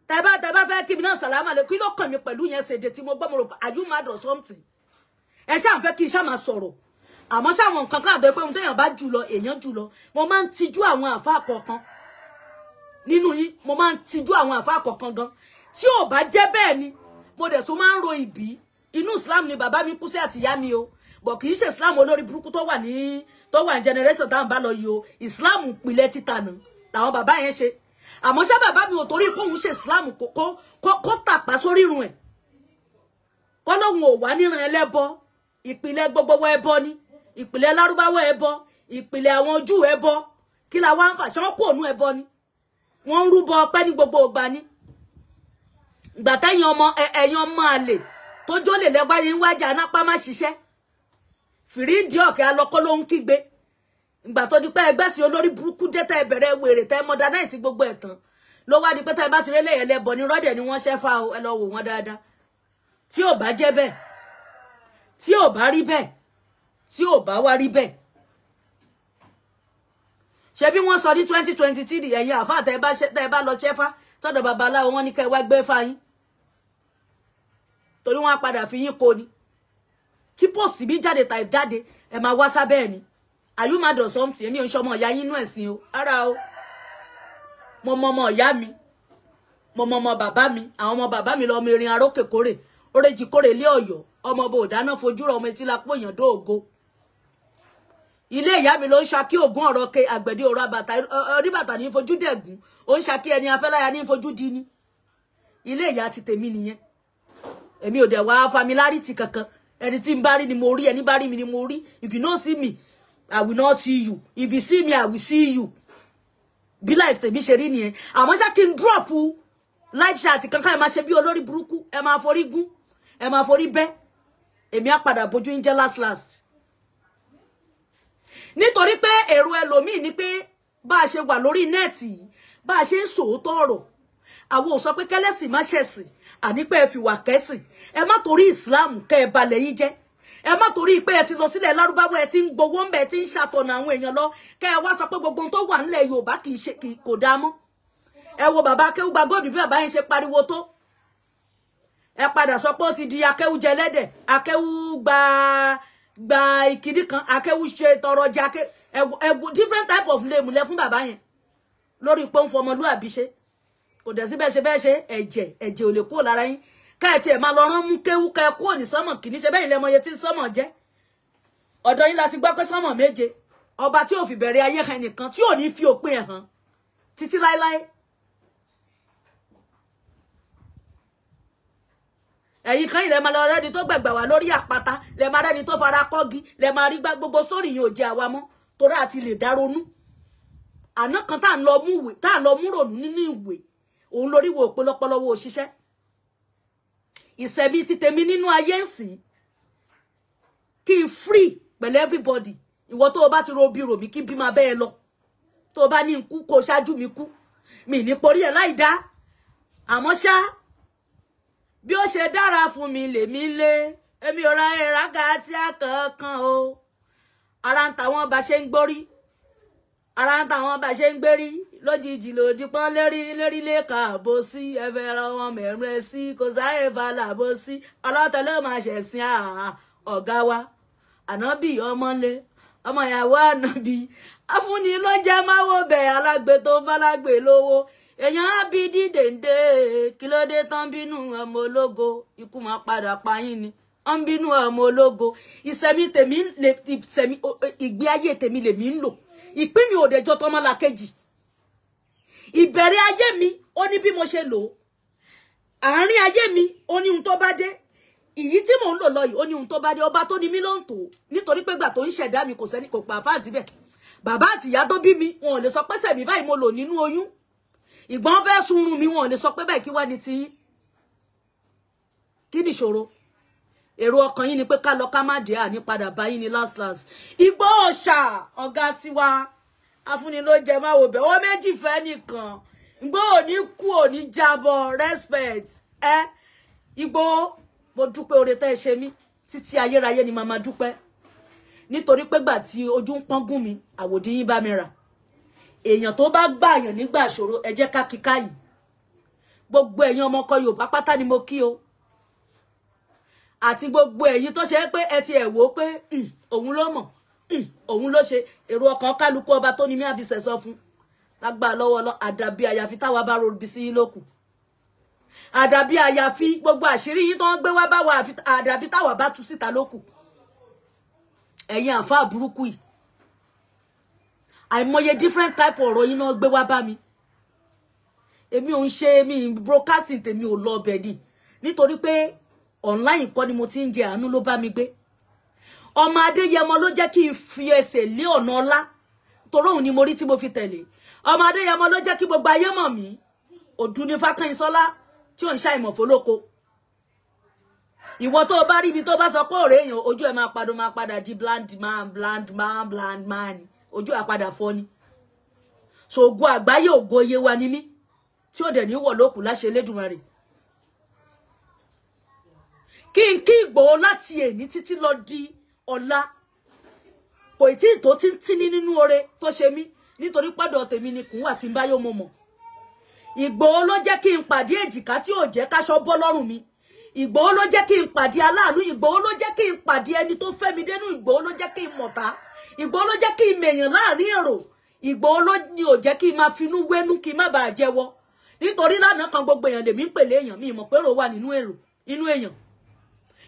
tẹ́bá fẹ́ kí mi náà sàlámà lè kí ló kàn mí pẹ̀lú yẹn ṣèdè tí mo gbọ́ mo rò are you mad or something ẹ ṣáà fẹ́ kí n ṣáà máa sọ̀rọ̀ àmọ́ ṣáwọn nǹkan kan àdó pé ohun téèyàn bá jù lọ èèyàn jù lọ mo máa ń tijú àwọn àfáà kọ̀ọ̀kan nínú yín mo máa ń tijú àwọn àfáà kọ̀ọ̀kan gan tí ò bá jẹ́ bẹ́ẹ̀ ni mo dẹ̀ tún máa ń ro ìbí inú Islam ni bàbá mi kú sí àti ìyá mi o bọ̀ kì í ṣe Islam olórí burúkú tó wà ní generation táwọn bá lọ yìí o Islam ìpìlẹ̀ títànà làwọn bàbá yẹn ṣe àmọ́ ṣé bàbá mi ò torí pé òun ṣe Islam kó tàpá sórí irun ẹ̀ kọ́lọ́hun ò wá níran ẹlẹ́bọ ìpìlẹ̀ gbogbo ẹbọ ni ìpìlẹ̀ lárúbáwọ̀ ẹbọ ìpìlẹ̀ àwọn Júù ẹbọ kí la wá ń fà ṣé wọ́n kó ònú ẹbọ ni wọ́n ń rúbọ ọpẹ́ ní gbogbo ìgbà ni ìgbà tẹ́yìn ọmọ àlè tó jólè lẹ́gbáyé ń wájà nápá má ṣiṣẹ́ fìrídìí ọ̀kẹ́ alọ́kọ́ ló ń kígbe ìgbà tó di pé ẹgbẹ́ sí olórí burúkú dé tẹ́ bẹ̀rẹ̀ wèrè tẹ́ modernize gbogbo ẹ̀tàn ló wá di pé tẹ́ bá ti rélé ẹlẹ́bọ ní rọ́dẹ̀ ni wọ́n ṣẹ́fà o ẹ lọ wò wọ́n dáadáa tí ò bá jẹ́ bẹ́ẹ̀ tí ò bá rí bẹ́ẹ̀ tí ò bá wá rí bẹ́ẹ̀ ṣe bí wọ́n sọ ní 2023 ẹ̀yin àfáà tẹ́ bá lọ ṣẹ́fà tọ́dọ̀ babaláwo wọn ní kẹ́ wá gbé fáyín torí wọ́n á padà fi yín kó ni kí pòsì bí jáde tàì jáde ẹ máa wá sábẹ́ ẹ̀ ni are you mad or something èmi ò ń ṣọmọ ìyá yín inú ẹ̀sìn o ara o mo mọ ọmọ ìyá mi mo mọ ọmọ bàbá mi àwọn ọmọ bàbá mi lọ ọmọ erin arókè kórè oréjì kórè ilé Ọ̀yọ́ ọmọ bò dáná fojú rọ ọmọ etí la pòyàn dóògo ilé ìyá mi ló ń ṣakí ògún ọ̀rọ̀ ke àgbẹ̀dẹ ọ̀rọ̀ àbàtà oníbàtà ní fojú dẹ̀gún ó ń ṣakí ẹni afẹ́láya ní fojú di ni ilé ìyá ti tèmi nìyẹn èmi ò dẹ̀ wá familiarity kankan ẹni tí ń bá rí ni mo rí ẹni bá rí mi ni mo rí if you no see me I will not see you if you see me I will see you bí life tèmi ṣe rí nìyẹn àmọ́ ṣá kí n drop life chat kankan ẹ máa ṣe bí olórí burúkú ẹ máa forí gún ẹ máa forí bẹ́ èmi á padà bójú ń jẹ́ last nítorí pé èrò ẹlòmíì ni pé bá a ṣe wà lórí nẹ́ẹ̀tì yìí bá a ṣe ń sòótọ́ ọ̀rọ̀ àwọn ò sọ pé kẹ́lẹ́sìn má ṣẹ̀sìn àní pé ẹ fi wà kẹ́sìn ẹ má torí Islam kẹ́ ẹ balẹ̀ yín jẹ́ ẹ má torí pé ẹ ti lọ sílẹ̀ lárúbáwọ̀ ẹ ti ń gbowó ń bẹ̀ ti ń ṣàtọ̀nà àwọn èèyàn lọ kẹ́ ẹ wá sọ pé gbogbo ohun tó wà nílẹ̀ Yorùbá kò dáa mọ́ ẹ wo bàbá Akéwú gba góòdù bí bàbá yẹn ṣe pariwo tó ẹ padà sọ pé ó ti di Akéwú jẹ lẹ́dẹ̀ Akéwú gba ìkíní kan Akéwú ṣe tọrọ jẹ different type of name lẹ fún bàbá yẹn lórí pé ń fọmọlúàbí ṣe kò dẹ̀ síbẹ̀ ṣe fẹ́ ṣe ẹ̀jẹ̀ ò lè kúrò lára yín káyẹ̀tì ẹ̀ máa lọ rán mú Kéwú ká ẹ kúrò ní sánmọ̀ kìíní ṣe bẹ́ẹ̀ lẹ́mọ iye tí sánmọ̀ jẹ́ ọ̀dọ̀ yín láti gbọ́ pé sánmọ̀ méje ọba tí ò fi bẹ̀rẹ̀ ayé kan nìkan tí ò ní fi òpin ẹ̀ hàn títí láéláé. ẹ̀yin kan ilẹ̀ máa lọ rẹ́ni tó gbẹ̀gbẹ̀ wá lórí àpáta lẹ̀ máa rẹ́ni tó fara kọ́gi lẹ̀ máa rí gbogbo sórí yìí ò jẹ́ àwa mọ́ torí àti lè dá ronú. àná kan tá à ń lọ mú rònú nínú ìwé òun lórí wo òpolọpọlọwọ òṣìṣẹ́ ìṣẹ̀mí ti tèmi nínú ayé ń sìn kí n free pẹ̀lú everybody ìwọ tó o bá ti ro bí rò mí kí n bí máa bẹ́ẹ̀ lọ tó o bá ní ikú kó o ṣáájú mi kú mi ní porí ẹ̀ láì dá àmọ́ ṣá bí ó ṣe dára fún mi lèmi lé èmi ò ra ìrágà tí a kankan o ara ń tàwọn bá ṣe ń gbórí ara ń tàwọn bá ṣe ń gbérí lójijì lòdì pọ́n lérí lè kààbò sí ẹfẹ́ ra wọn mẹ́rin sí kò sáyé balàbò sí ọlọ́tọ̀ ló máa ṣẹ̀sìn ọ̀gá wa ànábì ọmọlé ọmọ ìyàwó ànábì afúnni ló jẹ́ máwó bẹ̀ alágbe tó bálágbe lówó èèyàn á bí dídèǹdè kí ló dé tán bínú ọmọ ológo ikú máa padà pa yín ni wọ́n bínú ọmọ ológo ìṣẹ̀mí tèmi ìgbé ayé tèmi lèmi ń lò ìpín mi ò dẹjọ́ tọ́mọ́lá kejì ìbẹ̀rẹ̀ ayé mi ó ní bí mo ṣe lò ó àárín ayé mi ó ní ohun tó bá dé ìyí tí mò ń lò lọ yìí ó ní ohun tó bá dé ọba tó ní mí ló ń tò nítorí pé gbà tó ń ṣẹ̀dá mi kò sẹ́ni kò pa àfáà síbẹ̀ bàbá àti ìyá tó bí mi wọn ò lè sọ pé sẹ̀mí báyìí mo lò nínú oyún ìgbọ́n fẹ́ sunrun mi wọn ò lè sọ pé báyìí kí wá ní tiyín kí ni ìṣòro èrò ọkàn yín ni pé ká lọ ká má dé àní padà bá yín ní last Ìgbò Òòṣà ọ̀gá tiwa afúnni ló jẹ máa wò bẹ̀ ó méjì fẹ́ nìkan Ìgbò òní kú òní jábọ̀ respect Ìgbò mo dúpẹ́ oore tẹ́ ẹ ṣe mí títí ayérayé ni màmá dúpẹ́ nítorí pé gbà tí ojú ń pọ́n gún mi àwòdì yín bá mi rà èèyàn tó bá gbààyàn nígbà ìṣòro ẹ jẹ́ ká kíká yìí gbogbo ẹ̀yin ọmọ ọkọ Yorùbá pátá ni mo kí o àti gbogbo ẹ̀yin tó ṣe pé ẹ ti ẹ̀ wò pé òun ló mọ̀ òun ló ṣe èrò ọkàn kálukú ọba tó ní mí àfi sẹ̀sọ fún lágbà lọ́wọ́ lọ àdàbí àyàfi táwa bá robi sí lókù àdàbí àyàfi gbogbo àṣírí yín tó ń gbé wá bá wa àdàbí táwa bá tú síta lókù ẹ̀yin àǹfà burúkú yìí àìmọye different type ọ̀rọ̀ yín náà gbé wá bá mi èmi ò ń ṣe mi broadcasting tèmi ò lọ ọbẹ̀ ni nítorí pé online kọ́ ni mo ti ń jẹ àánú ló bá mi gbé ọmọ Adéyẹmọ ló jẹ́ kí n fi ẹsẹ̀ lé ọ̀nà ọlá torí òun ni mo rí tí mo fi tẹ̀lé ọmọ Adéyẹmọ ló jẹ́ kí gbogbo ayé mọ̀ mí òdù ní Fákànyìnsọ́lá tí ò ń ṣàìmọ̀ fólóko ìwọ tó bá rí ibi tó bá sọ pé ọ̀rẹ́ èèyàn ojú ẹ̀ máa padà di bland man ojú àpadà fọ́ ni so ògo àgbáyé ògo iye wa ni mí tí ó dẹ̀ ní wọ̀ lókù láṣẹ Elédùmarè kí n kí Ìgbòho láti èní títí lọ di ọ̀la kò tí tó tí nínú oore tó ṣe mí nítorí pàdọ̀ tèmi ni kùn wà tí ń bá yóò mọ̀ Ìgbòho ló jẹ́ kí n pàdé èjìká tí ò jẹ́ káṣọ bọ́ lọ́rùn mi Ìgbòho ló jẹ́ kí n pàdé aláàánú Ìgbòho ló jẹ́ kí n pàdé ẹni tó fẹ́ mi dénú Ìgbòho ló jẹ́ kí n mọ̀tá Ìgbòho ló jẹ́ kí n mèèyàn láàrin èrò Ìgbòho ló ní ò jẹ́ kí n máa finú wénú kí n má bàa jẹ́wọ́ nítorí lánàá kan gbogbo èèyàn lèmi ń pèlè èèyàn mi ìmọ̀ pé èrò wà nínú èèyàn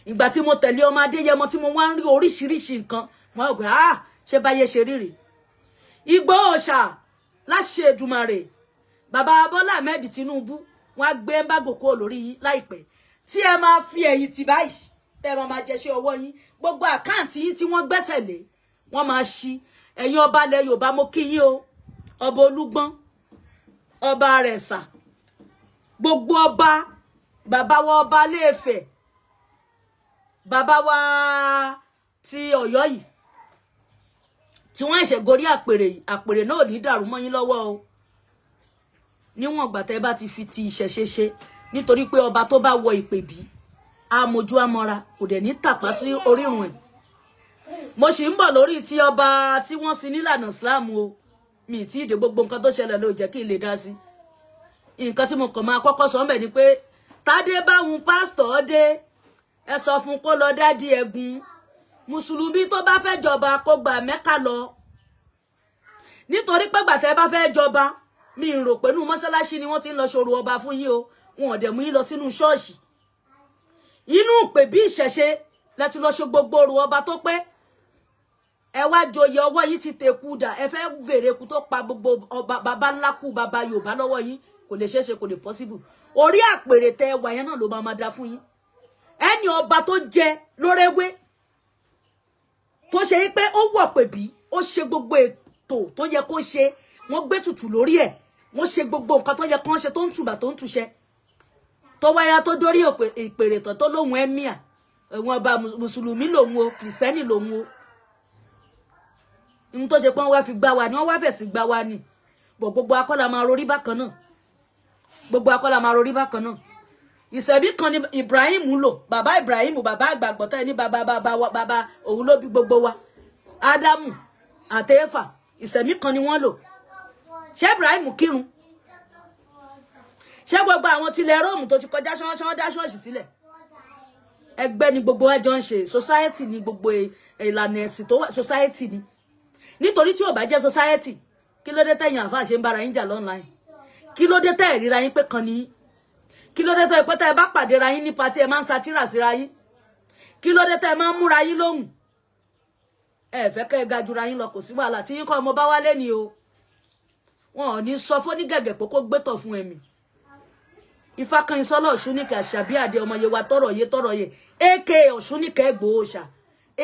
ìgbà tí mo tẹ̀lé ọmọ Adéyẹmọ tí mo wá ń rí oríṣiríṣi nǹkan wọn ò gbé ṣé báyé ṣe rí rèé Ìgbò Òòṣà láṣẹ Èdùmàrè bàbá Bọ́lá Ahmed Tinubu wọn á gbé ẹmbàgò kó lórí yín láìpẹ́ tí ẹ máa fi ẹ̀yìn tì báyìí tẹ́ ẹ máa jẹṣẹ́ ọwọ́ yín gbogbo àkáǹtì yín tí wọ́n gbẹ́sẹ̀ lé wọ́n máa ṣí ẹ̀yin ọba ilẹ̀ Yorùbá mo kí yín o ọba Olúgbọ́n ọba Àrẹ̀sà gbogbo ọba bàbá wa ọba Ilé-Ifẹ̀ bàbá wa ti Ọ̀yọ́ yìí tí wọ́n ṣe gorí àpèrè náà ní dàrú mọ́ yín lọ́wọ́ o níwọ̀n ìgbà tẹ́ bá ti fi ti ìṣẹ̀ṣe ṣe nítorí pé ọba tó bá wọ ìpèbí àmójú àmọ́ra kò dẹ̀ ní tàpá sí orírun ẹ̀ mo sì ń bọ̀ lórí ti ọba tí wọ́n sin nílànà Islam o mi tí ìdè gbogbo nǹkan tó ṣẹlẹ̀ ló jẹ́ kí n lè dá sí nǹkan tí mo kàn máa kọ́kọ́ sọ ńbẹ̀ ni pé tádé báwọn pásítọ̀ dé ẹ sọ fún kó lọ dádì ẹ̀gún mùsùlùmí tó bá fẹ́ jọba kó gba Mẹ́kà lọ nítorí pé gbàtẹ́ bá fẹ́ jọba mi rò pé nínú mọ́ṣáláṣí ni wọ́n ti ń lọ ṣòro ọba fún yín o wọn ò dẹ̀ mú yín lọ sínú ṣọ́ọ̀ṣì inú pè bí ìṣẹ̀ṣe láti lọ ṣe gbogbo òru ọba tó pé ẹ wá joyè ọwọ́ yín ti teku dà ẹ fẹ́ bèrè ku tó pa gbogbo baba ńlá kú baba Yorùbá lọ́wọ́ yín kò lè ṣeéṣe kò lè possible orí àpèrè tẹ wà yẹn náà ló máa dá fún yín ẹni ọba tó jẹ lórewé tó ṣe pé ó wọ̀ pé bí ó ṣe gbogbo ètò tó yẹ kó ṣe wọ́n gbé tutù lórí ẹ̀ wọ́n ṣe gbogbo nǹkan tó yẹ kó ṣe tó ń tùbà tó ń túṣẹ tó wáyà tó dórí ìpèrè tán tó lóhun emir ẹ̀wọ̀n ọba mùsùlùmí lòun o kìrìsìtẹ́nì lòun o n tó ṣe pọ́n wá fi gbá wa ni wọ́n wá fẹ̀ sí gbá wa ni gbogbo akọ́lá máa rorí bákan náà gbogbo akọ́lá máa rorí bákan náà ìṣẹ̀bí kan ni Ibrahim lò bàbá Ibrahim bàbá àgbàgbọ́tà ní bàbá òun ló bí gbogbo wa Ádámù àti Éfà ìṣẹ̀bí kan ni wọ́n lò ṣé Ibrahim kírun ṣé gbogbo àwọn tilẹ̀ Róòmù tó ti kọjá ṣán dá ṣọ́ọ̀ṣì sílẹ̀ ẹgbẹ́ ni gbogbo wa jọ ń ṣe society ni gbogbo ìlànà ẹ̀sìn tó wà society ni nítorí tí ò bá jẹ́ society kí ló dé tẹ̀yin àfáà ṣe ń bára yín jà online kí ló dé tẹ̀ ríra yín pé kan ní kí ló dé tẹ̀ pé tẹ́ bá pàdé ra yín ní party ẹ máa ń satira síra yín kí ló dé tẹ́ máa ń múra yín lóhùn ẹ fẹ́ kẹ́ ga jura yín lọ kò sí wàhálà tí yín kọ́ ọmọ bá wálé ni o wọn ò ní sọ fún ní gẹ̀gẹ̀ pé kó gbétọ̀ fún ẹ̀mí Ifá kan ìsọ́lọ̀ Ọ̀ṣúnìkẹ́ Àṣàbí Àdé ọmọ Yewa tọrọ yé aka Ọ̀ṣúnìkẹ́ Ìgbòho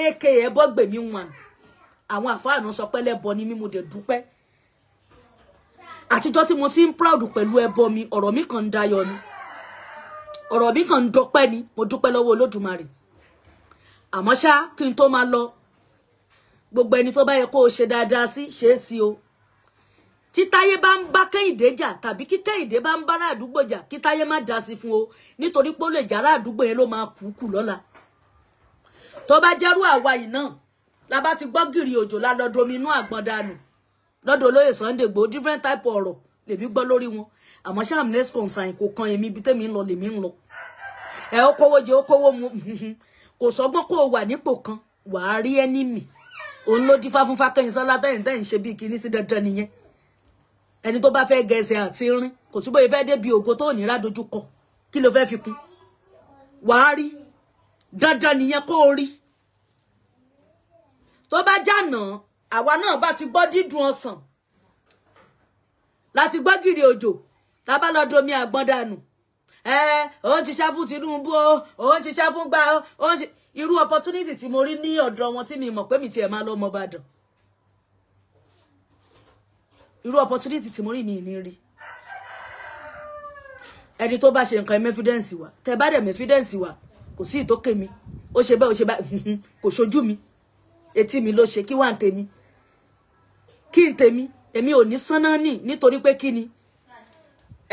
aka ẹbọgbèmí wọn àwọn àfáànù sọ pé lẹ́bọ ni mímú dẹ̀ dúpẹ́ àtijọ́ tí mo ti ń proud pẹ̀lú ẹbọ mi ọ̀rọ̀ mi kan ń dayọ̀ ni ọ̀rọ̀ mi kan ń dọpẹ́ ni mo dúpẹ́ lọ́wọ́ Olódùmarè àmọ́ ṣá kí n tó máa lọ gbogbo ẹni tó bá yẹ kó o ṣe dáadáa sí ṣe é sí o tí Táyé bá ń bá Kẹ́hìndé jà tàbí kí Kẹ́hìndé bá ń bá ará àdúgbò jà kí Táyé má dá sí fún o nítorí pé ó lè jà ará àdúgbò yẹn ló máa kú lọ́la tó bá jẹ́rú àwa yìí náà la bá ti gbọ́ gìrì òjò la lọ domi inú àgbọn dànù lọ́dọ̀ olóyè Sunday Igboho different type ọ̀rọ̀ lèmi gbọ́ lórí wọn àmọ́ ṣáà less concern kò kan èmi bí tèmi ń lọ lèmi ń lọ ẹ ó kówó jẹ ó kówó mu kò sọgbọ́n kó o wà nípò kan wàá rí enemy òun ló dífá fún Fákẹ́yìnsọ́lá tẹ́yìn ṣe bí kinní sí dandan nìyẹn ẹni tó bá fẹ́ gẹ̀ẹ́sẹ̀ àti rin kò túbọ̀ ìfẹ́ débi ògo tó ní rádojú kọ kí ló fẹ́ fi kún wàá rí dandan nìyẹn kó o rí tó bá jànà àwa náà bá ti gbọ́ dídùn ọsàn láti gbọ́ gìrì òjò tá bá lọ domi àgbọn dànù òun ti ṣá fún Tinubu òun ti ṣá fún gbà òun ti irú opportunity tí mo rí ní ọ̀dọ̀ wọn tí mi mọ̀ pé mi tiẹ̀ máa lọ mọ Ìbàdàn irú opportunity tí mo rí mi ní rí ẹni tó bá ṣe nǹkan evidence wa tẹ́ bá dẹ̀ evidence wa kò sí ìtókè mi ó ṣe bẹ́ẹ̀ kò ṣojú mi etí mi ló ṣe kí wà ń tèmi kí n tèmi èmi ò ní sánná ní nítorí pé kí ni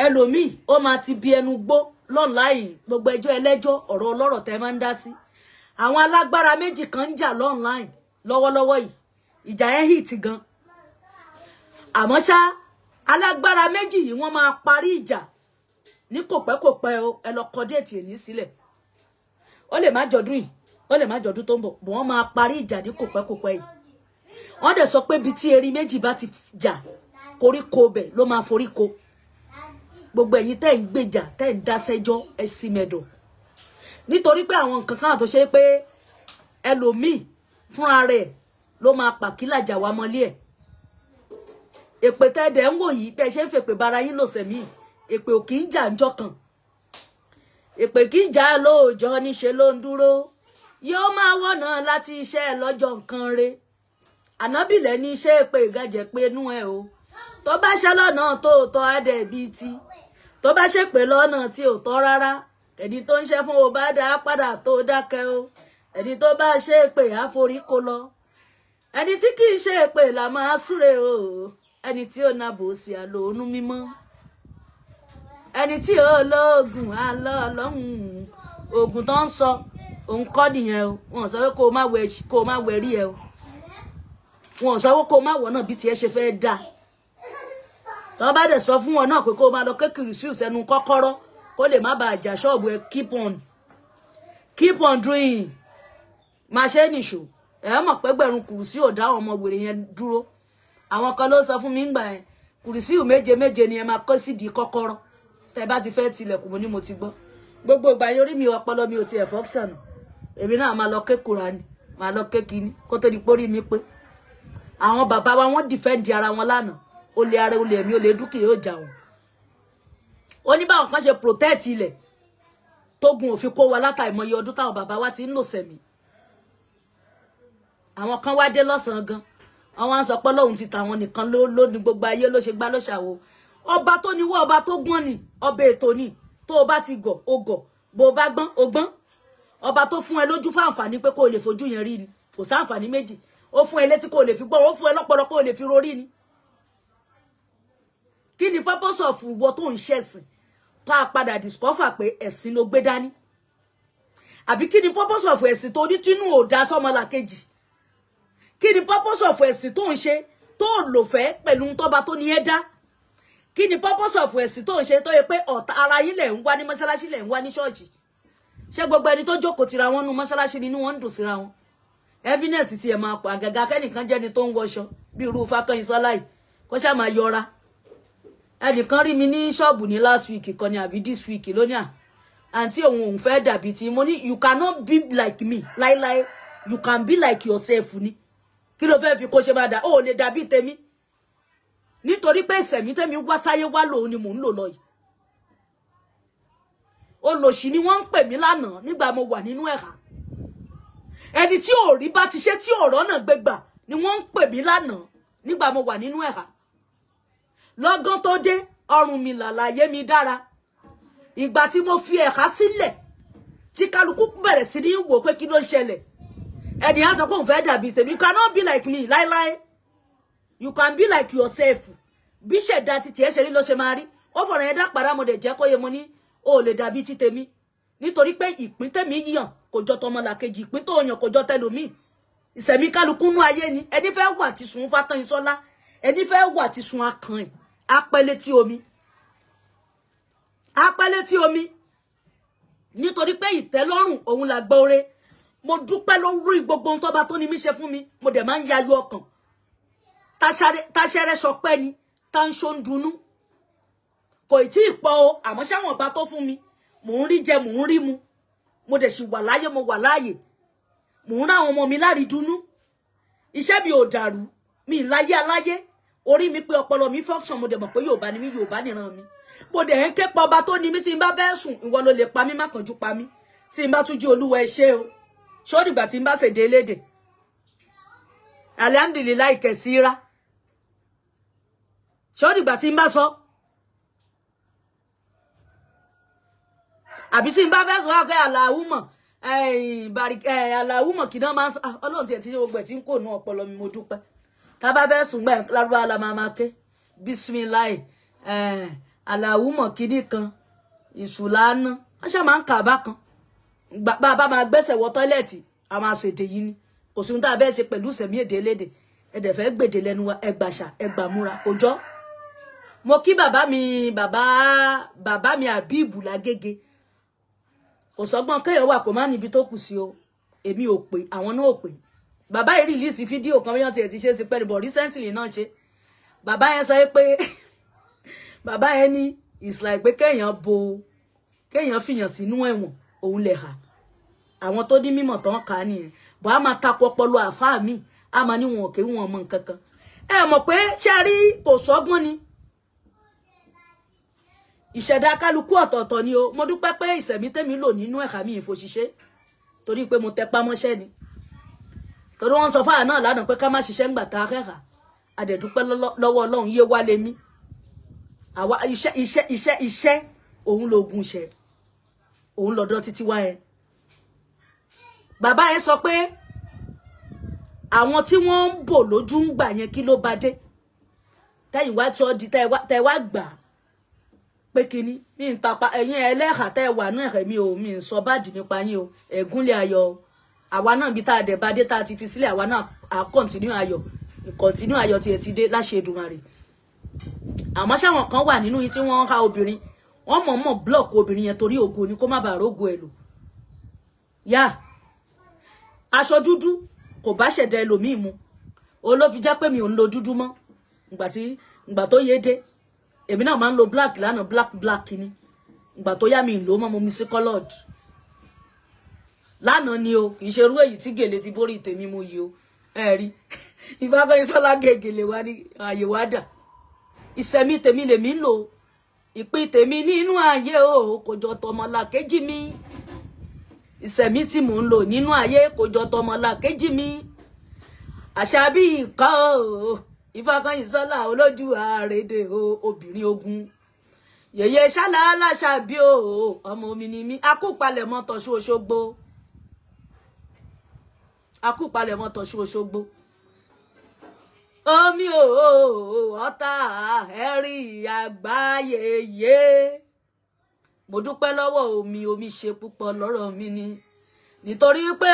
ẹlòmíì ó máa ti bí ẹnu gbó lọ́nláìn gbogbo ẹjọ́ ẹlẹ́jọ́ ọ̀rọ̀ ọlọ́rọ̀ tẹ́ máa ń dá sí àwọn alágbára méjì kan ń jà lọ́nláìn lọ́wọ́lọ́wọ́ yìí ìjà yẹn hit gan àmọ́ ṣá alágbára méjì yìí wọ́n máa parí ìjà ní kòpẹ́kòpẹ́ o ẹ lọ kọ déètì èní sílẹ̀ ó lè má jọdún yìí ó lè má jọdún tó ń bọ̀ bọ̀ wọ́n máa parí ìjà ní kòpẹ́kòpẹ́ yìí wọ́n dẹ̀ sọ pé bí tí erin méjì bá ti jà koríko bẹ̀ ló máa foríko gbogbo ẹ̀yin tẹ́ ń gbèjà tẹ́ ń dáṣẹ́jọ́ ẹ sì mẹ́dọ̀ nítorí pé àwọn nǹkan kan tó ṣe pé ẹlòmíì fúnra rẹ̀ ló máa pàkílàjà wa mọ́lé ẹ̀ èpè tẹ́ẹ̀dẹ̀ ń wò yìí bẹ́ẹ̀ ṣe ń fèpè bara yín lòsẹ̀ míì èpè ò kì í jà ńjọ́ kan èpè kì í jà lóòjọ́ níṣe ló ń dúró yóò máa wọ̀nà láti iṣẹ́ lọ́jọ́ nǹkan re ànábìlẹ̀ ní iṣẹ́ èpè ìgàjẹ̀ pé inú ẹ̀ o tó bá ṣe lọ́nà tó tọ́ adẹ̀ bíi ti tó bá ṣèpè lọ́nà tí ò tọ́ rárá ẹni tó ń ṣe fún o bá dá padà tó dákẹ́ o ẹni tó bá ṣe èpè àforí kó lọ ẹni tí kì í ṣe èpè là máa súre o ẹni tí ò na bò sí àlòónú mímọ́ ẹni tí ò lóògùn àlọ́ ọlọ́hun oògùn tó ń sọ òun kọ́ nìyẹn o wọn sọ pé kó o má wẹ̀ rí ẹ o wọn sọ pé kó o má wọ̀ náà bí tiẹ̀ ṣe fẹ́ dáa tó bá dẹ̀ sọ fún wọn náà pé kó o máa lọ kékeré sí ìsẹ́nu kọ́kọ́rọ́ kó lè má bàa jà ṣọ́ọ̀bù ẹ keep on doing máa ṣe nìṣó ẹ mọ̀ pé gbẹ̀rún kùrùsí ò dá ọmọ wèrè yẹn dúró àwọn kan ló sọ fún mi ńgbà yẹn kùrùsí méje méje ni ẹ máa kọ́ sídìí kọ́kọ́rọ́ tẹ́ bá ti fẹ́ tilẹ̀kùn mo ní mo ti gbọ́ gbogbo ìgbà yẹn orí mi ọpọlọ mi ò tiẹ̀ function èmi náà máa lọ ké Kùránì máa lọ ké kíní kó tó di pórí mi pé àwọn bàbá wa wọ́n defend ara wọn lánàá olè ara olè ẹ̀mí olè dúkìá yóò jà wọn ó ní báwọn kan ṣe protect ilẹ̀ tógun òfin kó wa látàìmọye ọdún táwọn bàbá wa ti ń lò sẹ̀mí àwọn kan wá dé lọ́sàn-án gan àwọn á sọ pé lóhun ti tàwọn nìkan ló ní gbogbo ayé ló ṣe gbá ló ṣàwo ọba tó ní wọ́ ọba tó gbọ́n ni ọba ètò ni tó o bá ti gọ̀ o gọ̀ bó o bá gbọ́n o gbọ́n ọba tó fún ẹ lójú fún àǹfààní pé kó o lè fojú yẹn rí ni kò sí àǹfààní méjì ó fún ẹ létí kó o lè fi gbọ́ ó fún ẹ lọ́pọlọ kó o lè fi rorí ni kí ni purpose of ìwọ tó ń ṣẹ̀sìn tó a padà discover pé ẹ̀sìn ló gbé dání àbí kí ni purpose of ẹ̀sìn tó ní tínú ò dá sọ́mọlàkejì kí ni purpose of ẹ̀sìn tó ń ṣe tó lò fẹ́ pẹ̀lú tọ́ba tó ní ẹ dá kí ni purpose of ẹ̀sìn tó ń ṣe tó yẹ pé ọ̀tá ara yín lẹ̀ ń wá ní mọ́ṣáláṣí lẹ̀ ń wá ní ṣọ́ọ̀ṣì ṣé gbogbo ẹni tó jókòó tira wọn nu mọ́ṣáláṣí nínú wọn ń dùn síra wọn evidence ti ẹ̀ máa pọ̀ àgàgà kẹ́nìkan jẹ́ni tó ń wọṣọ bí irú Fákànyìnsọ́lá yìí kó ṣáà máa yọra ẹnìkan rí mi ní ṣọ́ọ̀bù ní last week kan ní àbí this week lónìí àǹtí òun fẹ́ dàbí tí mo ní you cannot be like me láíláí you can be like yourself ni kí ló fẹ́ fi kó ṣe bá dà ó lè dàbí tèmi nítorí pé ìsẹ̀mí tèmi wá sáyé wá lòun ni mò ń lò lọ yìí olòṣì ni wọ́n ń pè mí lánàá nígbà mo wà nínú ẹ̀hà ẹni tí ò rí bá ti ṣe tí ọ̀rọ̀ náà gbégbà ni wọ́n ń pè mí lánàá nígbà mo wà nínú ẹ̀hà lọ́gán tó dé ọrùn mi làlàyé mi dára ìgbà tí mo fi ẹ̀hà sílẹ̀ tí kálukú bẹ̀rẹ̀ sí ní wò pé kí ló ṣẹlẹ̀ ẹni á sọ pé òun fẹ́ dàbí tèmi you cannot be like me láíláí you can be like yourself bí ṣẹ̀dá ti tiẹ̀ ṣe rí ló ṣe máa rí ó fọ̀rọ̀ yẹn dápàrá mo dẹ̀ jẹ́ kó yẹ mo ní o lè dàbí ti tèmi nítorí pé ìpín tèmi yàn kò jọ tọmọlàkejì ìpín tó yàn kò jọ tẹlòmíì ìṣẹ̀mí kálukú nú ayé ni ẹni fẹ́ wà ti sùn Fákànyìnsọ́lá ẹni fẹ́ wà ti sùn akàn ẹ̀ apẹ́lẹ́ tí omi nítorí pé ìtẹ́lọ́rùn òun là gbọ́ ore mo dúpẹ́ lórí gbogbo ohun tọ́ba tó ní mí ṣe fún mi mo dẹ̀ máa ń yayọ̀ ọkàn táṣẹ́rẹ́ sọpẹ́ ni tá ń ṣó ń dunú kò tí ì pọ̀ o àmọ́ ṣáwọn ọba tó fún mi mò ń rí jẹ mò ń rí mu mo dẹ̀ sì wà láyé mo wà láàyè mò ń ráwọn ọmọ mi lárí dunú iṣẹ́ mi ò dàrú mi láyé aláyé orí mi pé ọpọlọ mi function mo dẹ̀ mọ̀ pé Yorùbá ni mí Yorùbá nìran mi mo dẹ̀ ń ké pa ọba tó ní mí tí n bá fẹ́ sùn ìwọ ló lè pa mí má kánjú pa mí tí n bá tún jí Olúwa ẹ ṣé o ṣó dìgbà tí n bá ṣèdè elédè alhamdulilayi kẹsíra ṣó dìgbà tí n bá sọ àbí tí n bá fẹ́ sọ wá pé aláwùmọ̀ aláwùmọ̀ kì náà máa ń sọ Ọlọ́run tiẹ̀ tí gbogbo ẹ̀ tí ń kò nú ọpọlọ mi mo dúpẹ́ tá bá fẹ́ sùn gbà lárúbá la máa ké bísímíláì aláwùmọ̀ kìíní kan ìṣùlánà wọ́n ṣe máa ń kà bá kan bàbá máa gbẹ́sẹ̀ wọ tọ́ílẹ̀tì a máa ṣèdè yìí ni kò sí ohun tá a bẹ́ẹ̀ ṣe pẹ̀lú ìsẹ̀mí èdè elédè ẹ̀dẹ̀ fẹ́ gbèdè lẹ́nu wa ẹgbàṣà ẹgbàmúra òjọ́ mo kí bàbá mi Àbíbù Lágége kò sọ́gbọ́n kéèyàn wà kó má níbi tó kù sí o èmi ò pé àwọn náà ò pé bàbá yìí rìlíìsì fídíò kan bí wọ́n tiẹ̀ ti ṣe ti pẹ́ níbọ̀ recently náà ṣe bàbá yẹn sọ pé bàbá yẹn ní it's like pé kéèyàn fìyàn sínú ẹ̀wọ̀n òun lè hà àwọn tó ní mímọ̀ tán kà á nìyẹn bọ́ a máa takọ ọpọlọ àfáà mi a máa ní wọn òkè wọn mọ nǹkan kan ẹ mọ̀ pé ṣe rí kò sọ́gbọ́n ni ìṣẹ̀dá kálukú ọ̀tọ̀ọ̀tọ̀ ni o mo dúpẹ́ pé ìṣẹ̀mí tèmi lò nínú ẹ̀ka mi ìfòṣìṣẹ́ torí pé mo tẹpá mọ́ṣẹ́ ni torí wọ́n sọ fáà náà lánàá pé ká má ṣiṣẹ́ ńgbà tá a kẹ́kà àdẹ̀dúpẹ́ lọ́wọ́ Ọlọ́run yé wá lé mi àwa iṣẹ́ òun lògùn iṣẹ́ òun lọ́dọ̀ títí wá yẹn bàbá yẹn sọ pé àwọn tí wọ́n ń bò lójú ń gbà yẹn kí ló bá dé tẹ́yìn wá tí ó di tẹ́ wá gbà pé kíní mi ń tapa ẹ̀yin ẹlẹ́hà tẹ́ wà náà ẹ̀rẹ̀ mi ò mi ń sọ báàdì nípa yín o ẹ̀gúnlẹ̀ ayọ̀ àwa náà bí tá a dẹ̀ bá dé tá a ti fi sílẹ̀ àwa náà à continue ayọ̀ continue ayọ̀ tiẹ̀ ti dé láṣẹ Èdùmàrè àmọ́ ṣáwọn kan wà nínú yìí tí wọ́n ń ha obìnrin wọ́n mọ̀ọ́mọ̀ block obìnrin yẹn torí ògo ni kó má bàa rógo ẹ̀ lò yá aṣọ dúdú kò bá ṣẹ̀dá ẹlòmíì mu òun ló fi jẹ́ pé mi ò ń lo dúdú mọ́ ìgbà tó yé dé èmi náà máa ń lo black lánàá black ni ìgbà tó yá mi ń lò mọ́ mo mi sí colored lánàá ni o kì í ṣe irú èyí tí gèlè ti borí tèmi mo yìí o ẹ rí Ìfákọ́yìnsọ́lá gègèlè wa ní ààyè wa dà. Ìsẹ̀mí tèmi lèmi ń lò. Ìpín tèmi nínú ayé o kò jọ tọmọlàkejì mi. Ìsẹ̀mí tí mò ń lò nínú ayé kò jọ tọmọlàkejì mi. Àṣà bí ìkọ́ o. Ìfákọ́yìnsọ́lá olójú àrèdè o obìnrin ogun. Yèyé ṣálálá ṣàbí o ọmọ mi ni mí. Akúpalẹ̀mọ́ t'Ọ̀ṣun Òṣogbo. Akúpalẹ̀mọ́ t'Ọ̀ṣun Òṣogbo. Omi o ọ̀tá ẹ̀rí àgbáyé yé. Mo dúpẹ́ lọ́wọ́ omi ṣe púpọ̀ lọ́rọ̀ mi ni. Nítorí pé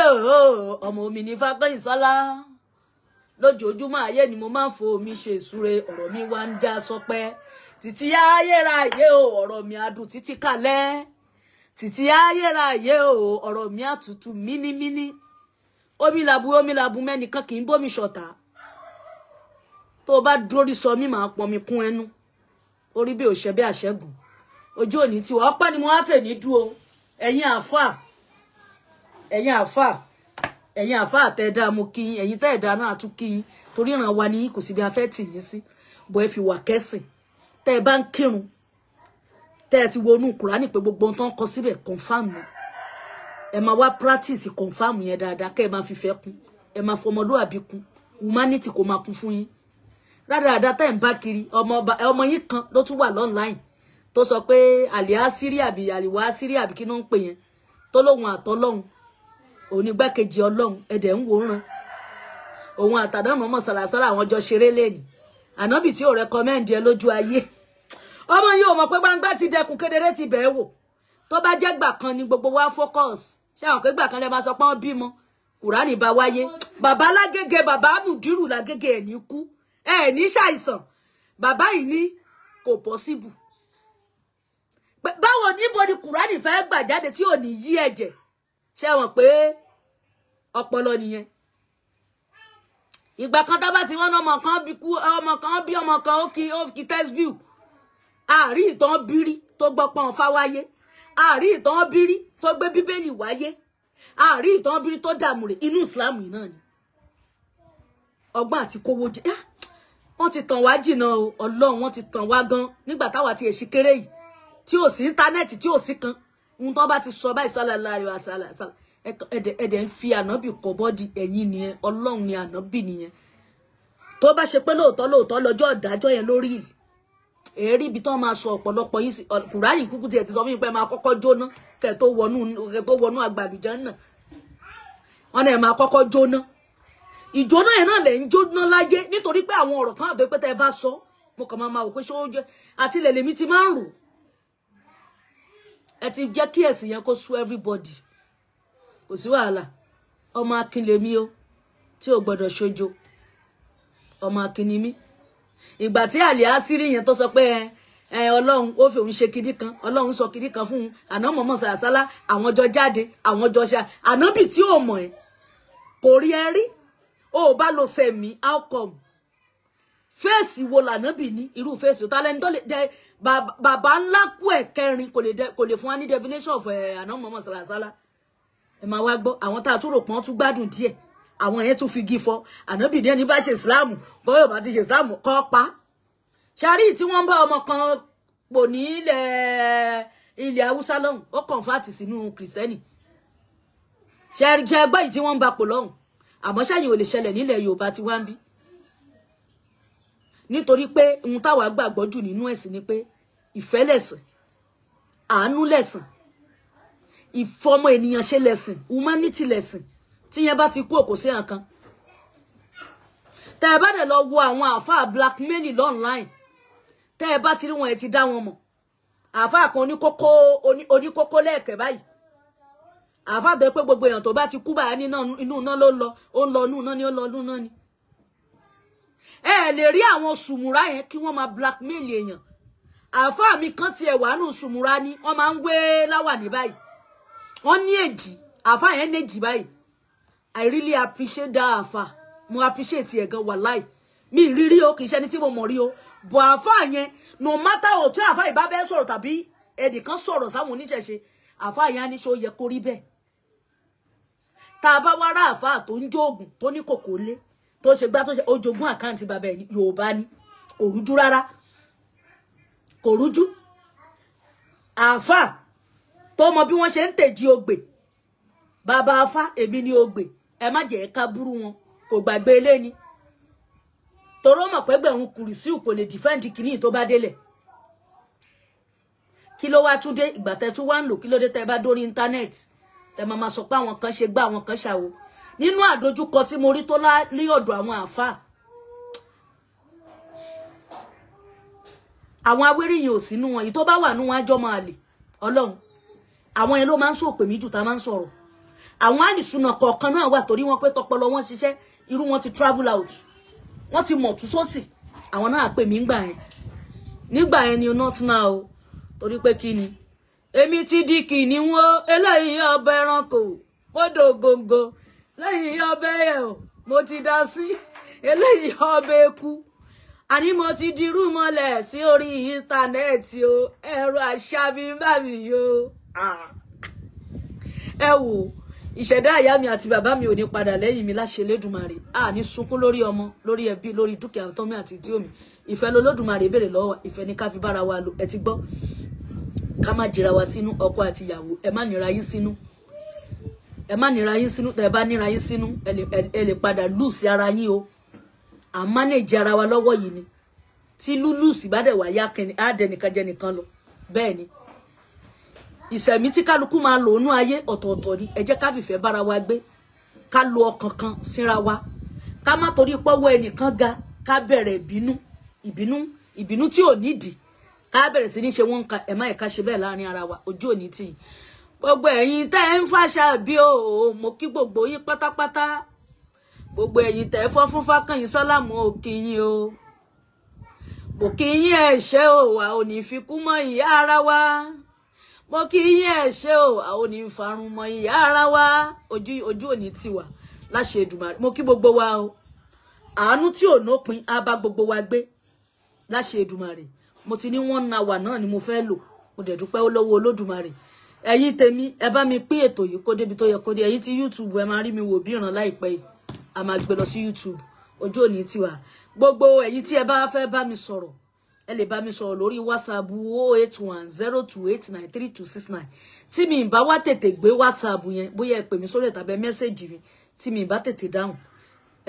ọmọ mi ní Fákọ́yìnsọ́lá. Lójoojúmọ́ ayé ni mo máa ń fo omi ṣe ìsúre ọ̀rọ̀ mi wá ń já sọpẹ́. Títí ayérayé o ọ̀rọ̀ mi adùn títí kalẹ̀. Títí ayérayé o ọ̀rọ̀ mi àtútù mínímíní. Omi làbú mẹ́nìkan kì í bómi ṣọ̀tá. Tó bá dúró sọ mí máa pọn mi kún ẹnu. Orí bí òṣè bí àṣẹ́gun. Ojú òní tí wọ́n pẹ́ ni mo wá fẹ́ ní dúró. Ẹ̀yin àfà tẹ́ẹ̀dá mo kí yín. Ẹ̀yin tẹ́ẹ̀dá náà tún kí yín. Torí ìran wa ní kò sí bí a fẹ́ tì yín sí. Bọ́ ẹ fi wà kẹ́sìn. Tẹ́ ẹ bá ń kírun. Tẹ́ ẹ ti wọnú Kùránì pé gbogbo ohun tó ń kọ síbẹ̀ confirm ni. Ẹ máa wá practice confirm yẹn dáadáa kẹ́ ẹ máa fi fẹ́ kún. Ẹ máa fọmọlúwàbí kún. Humanity kò máa kún fún yín. Rádaràdá tẹ́ ń bá kiri ọmọ yín kan ló tún wà online tó sọ pé àlìá sírí àbí àlìwá sírí àbí kí ló ń pè yẹn tó lóhun àtọlọ́hun òní gbákejì Ọlọ́hun ẹ̀dẹ̀ ń wòran òun àtàdán mọ́mọ́ sàlàsàlà àwọn jọ ṣeré lẹ́ni ànábì tí ò rẹ́kọ́mẹ́ǹdì ẹ lójú ayé ọmọ yìí ò mọ̀ pé gbangba ti dẹkùn kedere ti bẹ̀ẹ́ wò tó bá jẹ́ gbà kan ni gbogbo wa focus ṣé àwọn pé gbà kan lẹ́ máa sọ pé wọ́n bímọ Kùránì bá wáyé bàbá lágége bàbá Mùdírù lágége ẹ̀ ní kú ẹ ní ṣàìsàn bàbá yìí ní kò possible báwo níbo ni Kùránì fẹ́ gbà jáde tí ò ní yí ẹ̀jẹ̀ ṣé wọ́n pé ọpọlọ nìyẹn ìgbà kan tá bá ti wọ́n ọmọ kan bí ọmọ kan ó kí tẹ́sbíù àárí ìtàn bírí tó gbọ́pọ̀n fáwáyé àárí ìtàn bírí tó gbé bíbélì wáyé àárí ìtàn bírí tó dààmú rẹ̀ inú ìsìlámù yìí náà ni ọgbọ́n àti kówó jẹ wọ́n ti tàn wá jìnnà o Ọlọ́run wọ́n ti tàn wá gan nígbà táwa ti èsì kéré yìí tí ò sí íńtánẹ́ẹ̀tì tí ò sí kan ohun tó bá ti sọ báyìí sallallahu alaihi wasallam ẹ̀dẹ̀ ń fi ànábì kọ bọ́dì ẹ̀yìn nìyẹn Ọlọ́run ni ànábì nìyẹn tó bá ṣe pé lóòótọ́ lọ́jọ́ ìdájọ́ yẹn lórí èrí ibi tó máa sọ ọ̀pọ̀lọpọ̀ yín sí Kùránì kúkú tiẹ̀ ti sọ fún mi pé máa kọ́kọ́ jóná kẹ́ tó wọnú àgbàlùjá náà wọn náà máa kọ́kọ́ jóná ìjóná yẹn náà lè ń jóná láyé nítorí pé àwọn ọ̀rọ̀ kan àti pé tẹ́ ẹ bá sọ mo kàn máa wò pé ṣó jẹ́ àti ilẹ̀ lèmi ti máa ń rò ẹ ti jẹ́ kí ẹ̀sìn yẹn kó sú everybody kò sí wàhálà ọmọ akin lèmi o tí ò gbọdọ̀ ṣojo ọmọ akin ni mí ìgbà tí àlè àṣírí yẹn tó sọ pé Ọlọ́run ó fi òun ṣe kinní kan Ọlọ́run sọ kinní kan fún un àná mọ̀mọ́ sàràsálà àwọn jọ jáde àwọn jọ ṣá ànábì tí ò mọ̀ ẹ́ kò rí ẹ rí ó bá lo sẹ̀mí outcome fèsì wo lànábì ní irú fèsì tó tálẹ́ni tó lè dẹ bàbá ńlá kú ẹ̀ kẹrin kò lè fún wa ní definition of àná mọ̀mọ́ sàràsálà ẹ máa wá gbọ́ àwọn tá a tún rò pọ́n tún gbádùn díẹ̀ àwọn yẹn tún fi gí fọ ànábì ní ẹni bá ṣe ìsìláàmù bóyá ò bá ti ṣe ìsìláàmù kọ́ pa ṣárí tí wọ́n bá ọmọ kan pò ní ilẹ̀ haúsá lọ́hùn ó kọ̀ǹfàtì sínú kìrìsìtẹ́nì ṣe ẹgbẹ́ yìí tí wọ́n ń bá pò lọ́hùn àmọ́ ṣáyìn ò lè ṣẹlẹ̀ nílẹ̀ Yorùbá tí wá ń bí nítorí pé ohun táwa gbàgbọ́ jù nínú ẹ̀sìn ni pé ìfẹ́ lẹ̀sìn àánú lẹ̀sìn ìfọmọ ènìyàn ṣe lẹ̀sìn humanity lẹ̀sìn tí yẹn bá ti kú òkò sí nǹkan tẹ́ ẹ bá dẹ̀ lọ wo àwọn àáfàá blackmail online tẹ́ ẹ bá ti rí wọn ẹ ti dá wọn mọ̀ àáfàá kan oníkókó lẹ́ẹ̀kẹ́ báyìí àáfàá tó pé gbogbo èèyàn tó bá ti kú báyìí inú iná ló lọ ó ń lọ inú iná ni ó lọ inú iná ni ẹ lè rí àwọn sùmùrà yẹn kí wọ́n máa blackmail èèyàn àáfàá mi kan tiẹ̀ wà nù sùmùrà ni wọ́n máa ń wé láwà ní báyìí wọ́n ní èjì àáfàá yẹn ní èjì báyìí I really appreciate that àáfàá mo appreciate ẹ̀ gan wàláì mi rírí o kì í ṣe ẹni tí mo mọ̀ rí o bọ̀ àáfàá yẹn no matter what tí àáfàá ìbá bẹ́ẹ̀ sọ̀rọ̀ tàbí ẹnìkan sọ̀rọ̀ sáwọn oníṣẹ̀ṣe àáfàá yẹn á ní ṣó yẹ kó rí bẹ́ẹ̀ tá a bá wá rá àáfàá tó ń jó oògùn tó ní kòkó lé tó ṣe gbá tó ṣe ojogún àkáǹtì bàbá ẹ̀ Yorùbá ni kò rújú rárá kò rújú àáfà tó mọ bí wọ́n ṣe ń tèjì ogbè bàbá afá èmi ni ogbè ẹ má jẹ́ ká burú wọn kò gbàgbé ilé ni toro mọ̀ pé gbẹ̀rún kùrìsíù kò lè defend kìíní tó bá délẹ̀ kí ló wá tún dé ìgbà tẹ́ tún wá ń lò kí ló dé tẹ́ bá dórí internet tẹ́ máa sọ pé àwọn kan ṣe gbá àwọn kan ṣàwo nínú àdójúkọ tí mo rí tó ní ọ̀dọ̀ àwọn àáfàá àwọn awérìyìn ò sínú wọn èyí tó bá wà nú wọn àjọ máa lè Ọlọ́run àwọn yẹn ló máa ń sòpè mí jù tá máa ń sọ̀rọ̀ àwọn àdìsúnà kọ̀ọ̀kan náà wà torí wọn pé tọpọlọ wọn ṣiṣẹ́ irú wọn ti travel out wọn ti mọ̀ tú sósì àwọn náà pè mí nígbà yẹn ni not now torí pé kí ni èmi ti di kìíní wọn eléyìí ọbẹ̀ ẹranko mọ́dọ̀ góńgó lẹ́yìn ọbẹ̀ ẹ̀ o mo ti dá sí eléyìí ọbẹ̀ eku àní mo ti dirú mọ́lẹ̀ sí orí íńtánẹ́ẹ̀tì o ẹ̀rọ àṣàbí bá mi yo ẹ wò ìṣẹ̀dá ìyá mi àti bàbá mi ò ní padà lẹ́yìn mi láṣẹ Elédùmarè a ní sunkún lórí ọmọ lórí ẹbí lórí dúkìá tọ́mí àti tí omi ìfẹ́ lolódùmarè béèrè lọ́wọ́ ìfẹ́ ní ká fi bára wa lò ẹ ti gbọ́ ká má jìra wa sínú ọkọ àti ìyàwó ẹ má nira yín sínú tẹ́ bá nira yín sínú ẹ lè padà lùsì ara yín o à ń manage ara wa lọ́wọ́ yìí ni tí lùsì bá dẹ̀ wá yá kẹni á dẹ̀ nìkan jẹ́ nìkan lọ bẹ́ẹ̀ ni ìṣẹ̀mí tí kálukú máa lò nú ayé ọ̀tọ̀ọ̀tọ̀ ni ẹ jẹ́ ká fìfẹ́ bára wa gbé ká lo ọkàn kan síra wa ká má torí pọ́wọ́ ẹnìkan ga ká bẹ̀rẹ̀ ìbínú tí ò nídìí ká bẹ̀rẹ̀ sí ní ṣe wọ́n ka ẹ̀ má ẹ̀ka ṣe bẹ́ẹ̀ láàrin ara wa ojú òní tì í gbogbo ẹ̀yin tẹ́ ń fàṣà bí o mo kí gbogbo yín pátápátá gbogbo ẹ̀yin tẹ́ fọ́ fún Fákànyìn Sọ́lá mo kí yín o mo kí yín ẹ ṣé o a ò ní fi kú mọ́ ìyá ara wa mo kí yín ẹ ṣé o a ò ní farun mọ́ ìyá ara wa ojú òní tì wá láṣẹ Èdùmàrè mo kí gbogbo wa o àánú tí ò nópin á bá gbogbo wa gbé láṣẹ Èdùmàrè mo ti ní 1 hour náà ni mo fẹ́ lò mo dẹ̀ dúpẹ́ lọ́wọ́ Olódùmarè ẹ̀yin tèmi ẹ bá mi pín ètò yìí kó débi tó yẹ kó dé ẹ̀yin tí YouTube ẹ máa rí mi wò bí ìran láìpẹ́ yìí a máa gbé lọ sí YouTube ojú òní tiwa gbogbo ẹ̀yin tí ẹ bá fẹ́ bá mi sọ̀rọ̀ ẹ lè bá mi sọ̀rọ̀ lórí WhatsApp 08102893269 tí mi bá wá tètè gbé WhatsApp yẹn bóyá ẹ pè mí sórí tàbí mẹ́sẹ̀jì mi tí mi bá tètè dáhùn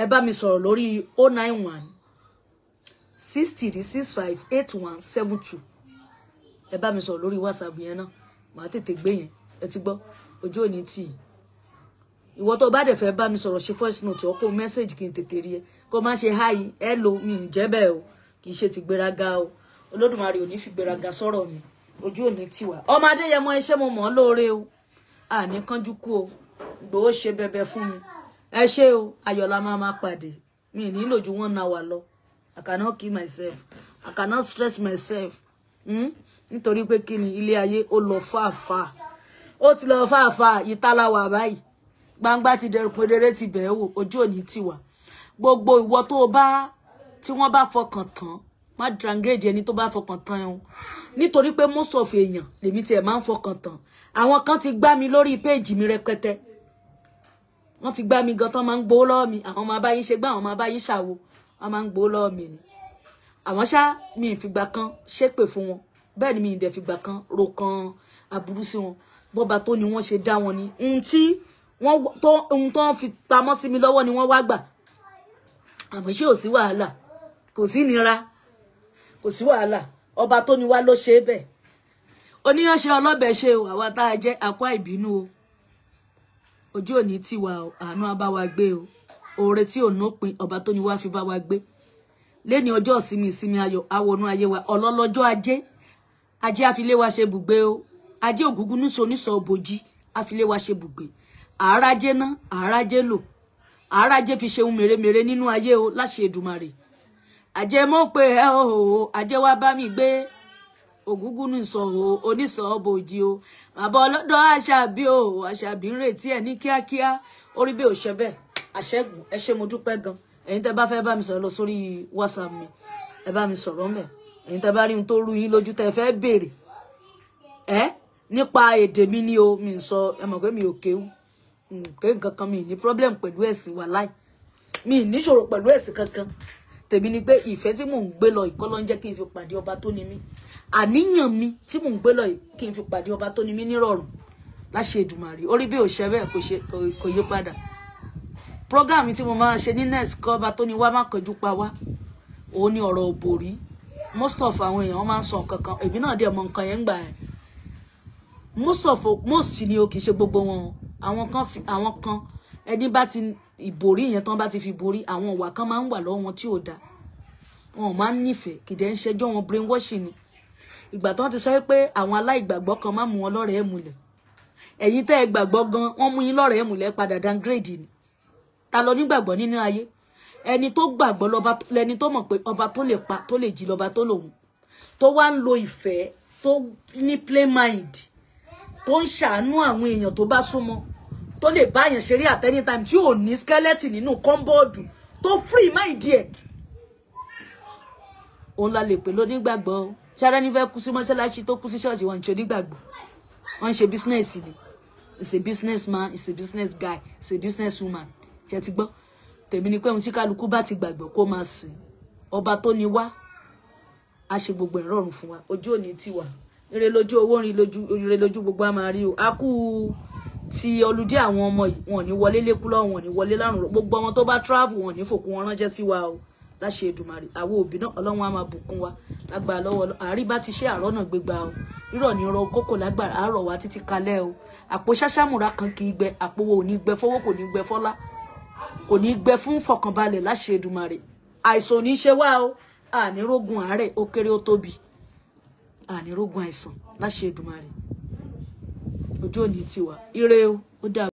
ẹ bá mi sọ̀rọ̀ lórí 091 63658172 ẹ bá mi sọ̀rọ̀ lórí WhatsApp yẹn náà màá tètè gbé yẹn ẹ ti gbọ́ ojú òní tì í ìwọ tó bá dẹ̀ fẹ́ bá mi sọ̀rọ̀ ṣe voice note ọkọ message kí n tètè rí ẹ kó má ṣe hi hello mi ń jẹ́ bẹ́ẹ̀ o kì í ṣe ti gbéraga o Olódùmarè ò ní fi gbéraga sọ̀rọ̀ mi ojú òní tì wá ọmọ Adéyẹmọ iṣẹ́ mo mọ̀ ọ́ lóore o àní kánjú kú o Ìgbòho ṣe bẹbẹ fún mi ẹ ṣé o ayọ̀lá máa pàdé mi ì nílò ju 1 hour lọ I cannot kill myself I cannot stress myself nítorí pé kí ni ilé ayé ó lọ fàáfàá ó ti lọ fàáfàá ìtàláwà báyìí gbangba ti dẹrù pedere ti bẹ̀ẹ́ wò ojú òní ti wà gbogbo ìwọ tó bá tí wọ́n bá fọkàn tán má downgrade ẹni tó bá fọkàn tán ẹ̀hún nítorí pé most of èèyàn lèmi tiẹ̀ máa ń fọkàn tán àwọn kan ti gbá mi lórí péèjì mi rẹpẹtẹ wọ́n ti gbá mi gan tán máa ń gbowó lọ́wọ́ mi àwọn máa bá yín ṣe gbá àwọn máa bá yín ṣàwo wọ́n máa ń gbowó lọ́wọ́ mi ni àwọn ṣá mi ìfìgbà kan ṣépè fún wọn bẹ́ẹ̀ ni mi ìdẹ̀ fìgbà kan ro kan aburú sí wọn bọ́ba tó ni wọ́n ṣe dá wọn ni ohun tó ń fi pamọ́ sí mi lọ́wọ́ ni wọ́n wá gbà àmọ́ ṣé ò sí wàhálà kò sí nira kò sí wàhálà ọba tó ni wá ló ṣe é bẹ́ẹ̀ oníyanṣe ọlọ́bẹ̀ ṣe o àwa tá a jẹ́ àkọ́ ìbínú o ojú òní tì wá o àánú á bá wa gbé o oore tí ò nópin ọba tó ni wá fi bá wa gbé lẹ́ni ọjọ́ ìsinmi ayọ̀ àwọnú ayé wa ọlọ́lọ́jọ́ ajé àfilé wa ṣe bùgbé o ajé ògúngún nísọ òbòjì àfilé wa ṣe bùgbé àárájé ná àárájé lò àárájé fi ṣe ohun mèremère nínú ayé o láṣẹ Èdùmàrè ajé mọ̀ pé ẹ o ajé wa bá mi gbé ògúngún nísọ onísọ òbòjì o bàbá ọlọ́dọ̀ àṣàbí o àṣàbí ń retí ẹ ní kíákíá orí bí ò ṣe bẹ́ẹ̀ àṣẹ́gun ẹ ṣé mo dúpẹ́ gan ẹ̀yin tẹ́ bá fẹ́ bá mi sọ̀rọ̀ lọ sórí WhatsApp mi ẹ bá mi sọ̀rọ̀ ńbẹ̀ ẹ̀yin tẹ́ bá rí ohun tó rú yín lójú tẹ́ fẹ́ béèrè nípa èdè mi ni o mi ń sọ ẹ mọ̀ pé mi ò kéwú nǹkan kan mi ní problem pẹ̀lú ẹ̀sìn wa láì mi ní ṣòro pẹ̀lú ẹ̀sìn kankan tèmi ni pé ìfẹ́ tí mò ń gbé lọ ìkọ́ ló ń jẹ́ kí n fi pàdé ọba tó ní mí àníyàn mi tí mò ń gbé lọ kí n fi pàdé ọba tó ní mí nírọ̀rùn láṣẹ Èdùmàrè orí bí ò ṣe bẹ́ẹ̀ kò yí padà program tí mo máa ṣe ní next kọ́ ọba tó ní wá má kọjú pa wá òun ni ọ̀rọ̀ òbòrí most of àwọn èèyàn máa ń sọ nǹkan kan èmi náà dẹ̀ mọ nǹkan yẹn ń gbà yẹn most ni o kì í ṣe gbogbo wọn àwọn kan ẹni bá ti ìborí yẹn tán bá ti fi borí àwọn ìwà kan máa ń wà lọ́wọ́ wọn tí ò dáa wọn máa ń nífẹ̀ẹ́ kìdẹ̀ ń ṣẹjọ́ wọn brainwashing ni ìgbà tó ti sọ pé àwọn aláìgbàgbọ́ kan máa mú wọn lọ́rẹ̀ẹ́ múlẹ̀ ẹ̀yin tẹ́ ẹ gbàgbọ́ gan wọ́n mú yín lọ́rẹ̀ẹ́ múlẹ̀ padà downgrade ni ta ló nígbàgbọ́ nínú ayé ẹni tó gbàgbọ́ lọ́ba lẹni tó mọ̀ pé ọba tó lè pa tó lè jí lọ́ba tó lòun tó wá ń lo ìfẹ́ tó ní play mind tó ń ṣàánú àwọn èèyàn tó bá súnmọ́ tó lè bá yàn ṣeré at any time tí ò ní skeleton nínú kọ́ńbọ́ọ̀dù tó free mind ẹ̀ òun la lè pè lónígbàgbọ́ o ṣáárá ní fẹ́ kú sí mọ́ṣáláṣí tó kú sí ṣọ́ọ̀ṣì wọn ń ṣe onígbàgbọ́ wọ́n ń ṣe business ni it's a businessman it's a business guy it's a business woman ṣe ti gbọ́ tèmi ni pé ohun tí kálukú bá ti gbàgbọ́ kó máa sìn ọba tó ní wá a ṣe gbogbo ìrọ̀rùn fún wa ojú òní tiwa ire lójú owó ire lójú gbogbo a máa rí o a kú ti olùdí àwọn ọmọ yìí wọn ní wọlé lékú lọ wọn ní wọlé lárùn gbogbo ọmọ tó bá travel wọn ní fòkú wọn ránṣẹ́ sí wa o láṣẹ Èdùmàrè àwọn òbí náà Ọlọ́run á máa bùkún wa lágbára lọ́wọ́ àárí bá ti ṣe àárọ̀ náà gbégbá o rírọ̀ ní rọ kókò lágbára àárọ̀ wa títí kalẹ̀ o àpò ṣáṣámùrà kan kì í gbẹ àpò wo ò ní gbẹ fọwọ́ kò ní gbẹ fọ́lá kò ní gbẹ fún fọkànbalẹ̀ láṣẹ Èdùmàrè àìsàn ò ní ṣe wá o ànírógun àárẹ̀ ó kéré ó tóbi ànírógun àìsàn láṣẹ Èdùmàrè ojú òní tiwa ire o ó dà